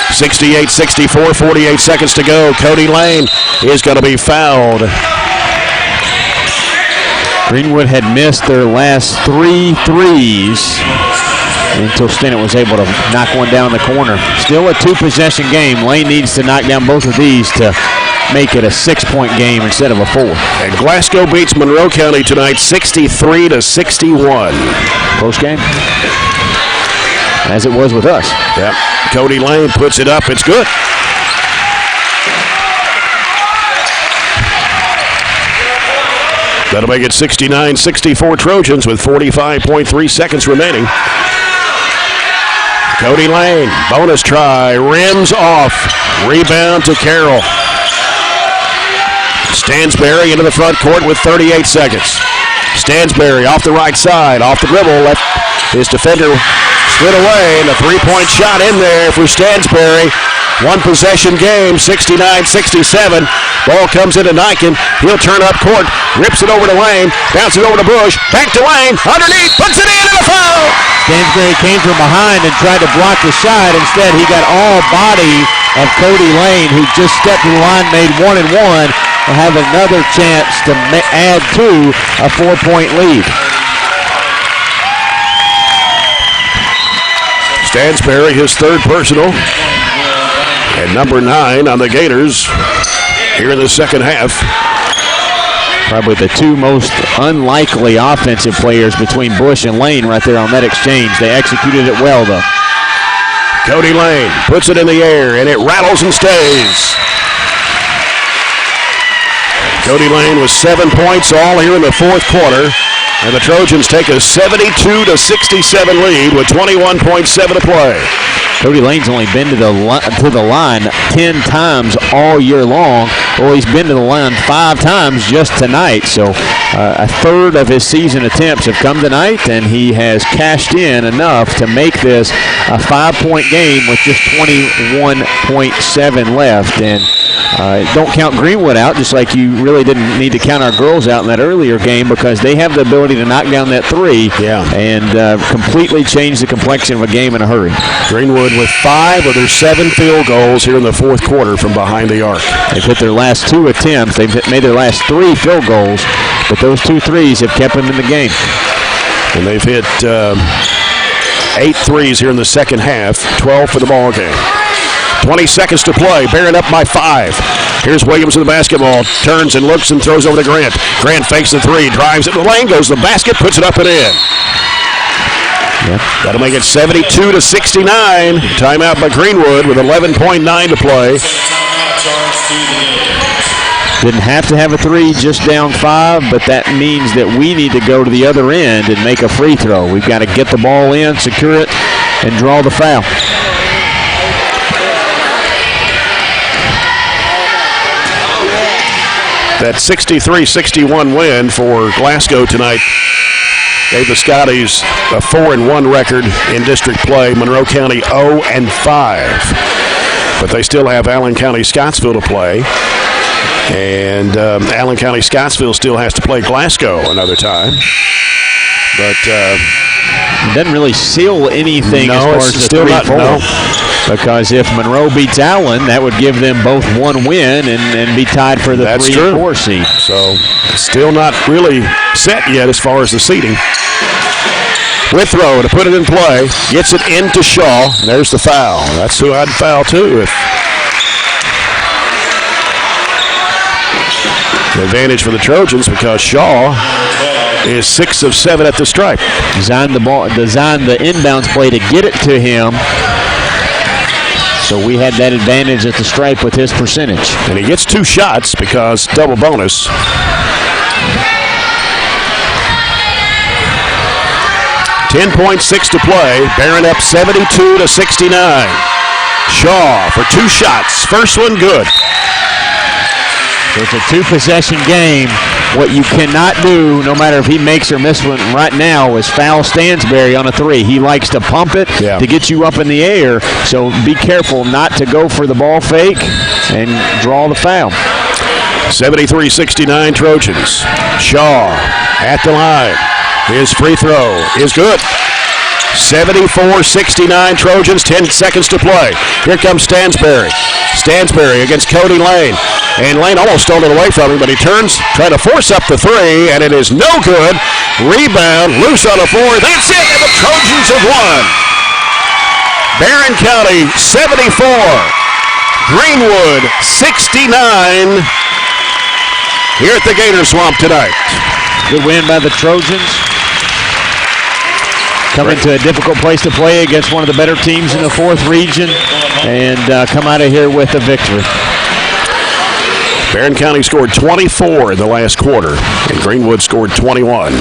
68-64, 48 seconds to go. Cody Lane is going to be fouled. Greenwood had missed their last 3 threes until Stinnett was able to knock one down the corner. Still a 2-possession game. Lane needs to knock down both of these to make it a 6-point game instead of a 4. And Glasgow beats Monroe County tonight 63-61. Postgame, as it was with us. Yep. Cody Lane puts it up. It's good. That'll make it 69-64 Trojans with 45.3 seconds remaining. Cody Lane, bonus try, rims off. Rebound to Carroll. Stansberry into the front court with 38 seconds. Stansberry off the right side, off the dribble, let his defender slid away, and a 3-point shot in there for Stansberry. 1-possession game, 69-67. Ball comes into Niken. He'll turn up court, rips it over to Lane, bounces over to Bush, back to Lane, underneath, puts it in, and a foul! Stansberry came from behind and tried to block the shot. Instead, he got all body of Cody Lane, who just stepped to the line, made 1 and 1, and have another chance to add to a 4-point lead. Stansberry, his third personal, and number 9 on the Gators here in the second half. Probably the 2 most unlikely offensive players between Bush and Lane right there on that exchange. They executed it well, though. Cody Lane puts it in the air, and it rattles and stays. Cody Lane with 7 points all here in the fourth quarter. And the Trojans take a 72-67 lead with 21.7 to play. Cody Lane's only been to the line 10 times all year long. Well, he's been to the line 5 times just tonight. So a third of his season attempts have come tonight, and he has cashed in enough to make this a 5-point game with just 21.7 left. And don't count Greenwood out, just like you really didn't need to count our girls out in that earlier game, because they have the ability to knock down that 3 and completely change the complexion of a game in a hurry. Greenwood with 5 of their 7 field goals here in the fourth quarter from behind the arc. They've hit their last 2 attempts. They've made their last 3 field goals, but those 2 threes have kept them in the game. And they've hit 8 threes here in the second half, 12 for the ball game. 20 seconds to play. Barren up by 5. Here's Williams with the basketball. Turns and looks and throws over to Grant. Grant fakes the 3, drives it to the lane, goes to the basket, puts it up and in. Yeah. That'll make it 72-69. Timeout by Greenwood with 11.9 to play. Didn't have to have a 3, just down 5, but that means that we need to go to the other end and make a free throw. We've got to get the ball in, secure it, and draw the foul. That 63-61 win for Glasgow tonight gave the Scotties a 4-1 record in district play. Monroe County 0-5. But they still have Allen County Scottsville to play. And Allen County Scottsville still has to play Glasgow another time. But it doesn't really seal anything as far as the still 3-4. No. Because if Monroe beats Allen, that would give them both 1 win and be tied for the 3 and 4 seed. So it's still not really set yet as far as the seeding. Withrow to put it in play. Gets it into Shaw. There's the foul. That's who I'd foul too. If the advantage for the Trojans, because Shaw is 6 of 7 at the stripe. Designed the inbounds play to get it to him. So we had that advantage at the stripe with his percentage. And he gets 2 shots because double bonus. .6 to play. Barren up 72-69. Shaw for 2 shots. First one good. So it's a 2-possession game. What you cannot do, no matter if he makes or misses one right now, is foul Stansberry on a 3. He likes to pump it to get you up in the air. So be careful not to go for the ball fake and draw the foul. 73-69 Trojans. Shaw at the line. His free throw is good. 74-69 Trojans, 10 seconds to play. Here comes Stansberry. Stansberry against Cody Lane. And Lane almost stole it away from him, but he turns, trying to force up the three, and it is no good. Rebound, loose on the floor. That's it, and the Trojans have won. Barren County 74, Greenwood 69 here at the Gator Swamp tonight. Good win by the Trojans. Coming to a difficult place to play against one of the better teams in the 4th region and come out of here with a victory. Barren County scored 24 in the last quarter, and Greenwood scored 21.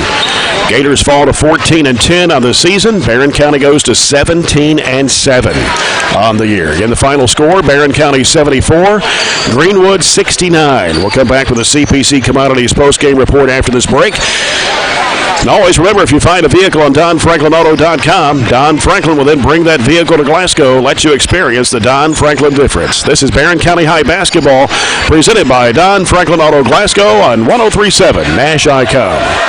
Gators fall to 14-10 on the season. Barren County goes to 17-7 on the year. In the final score, Barren County 74, Greenwood 69. We'll come back with a CPC Commodities postgame report after this break. And always remember, if you find a vehicle on DonFranklinAuto.com, Don Franklin will then bring that vehicle to Glasgow, let you experience the Don Franklin difference. This is Barren County High basketball, presented by Don Franklin Auto Glasgow on 103.7 Nash Icon.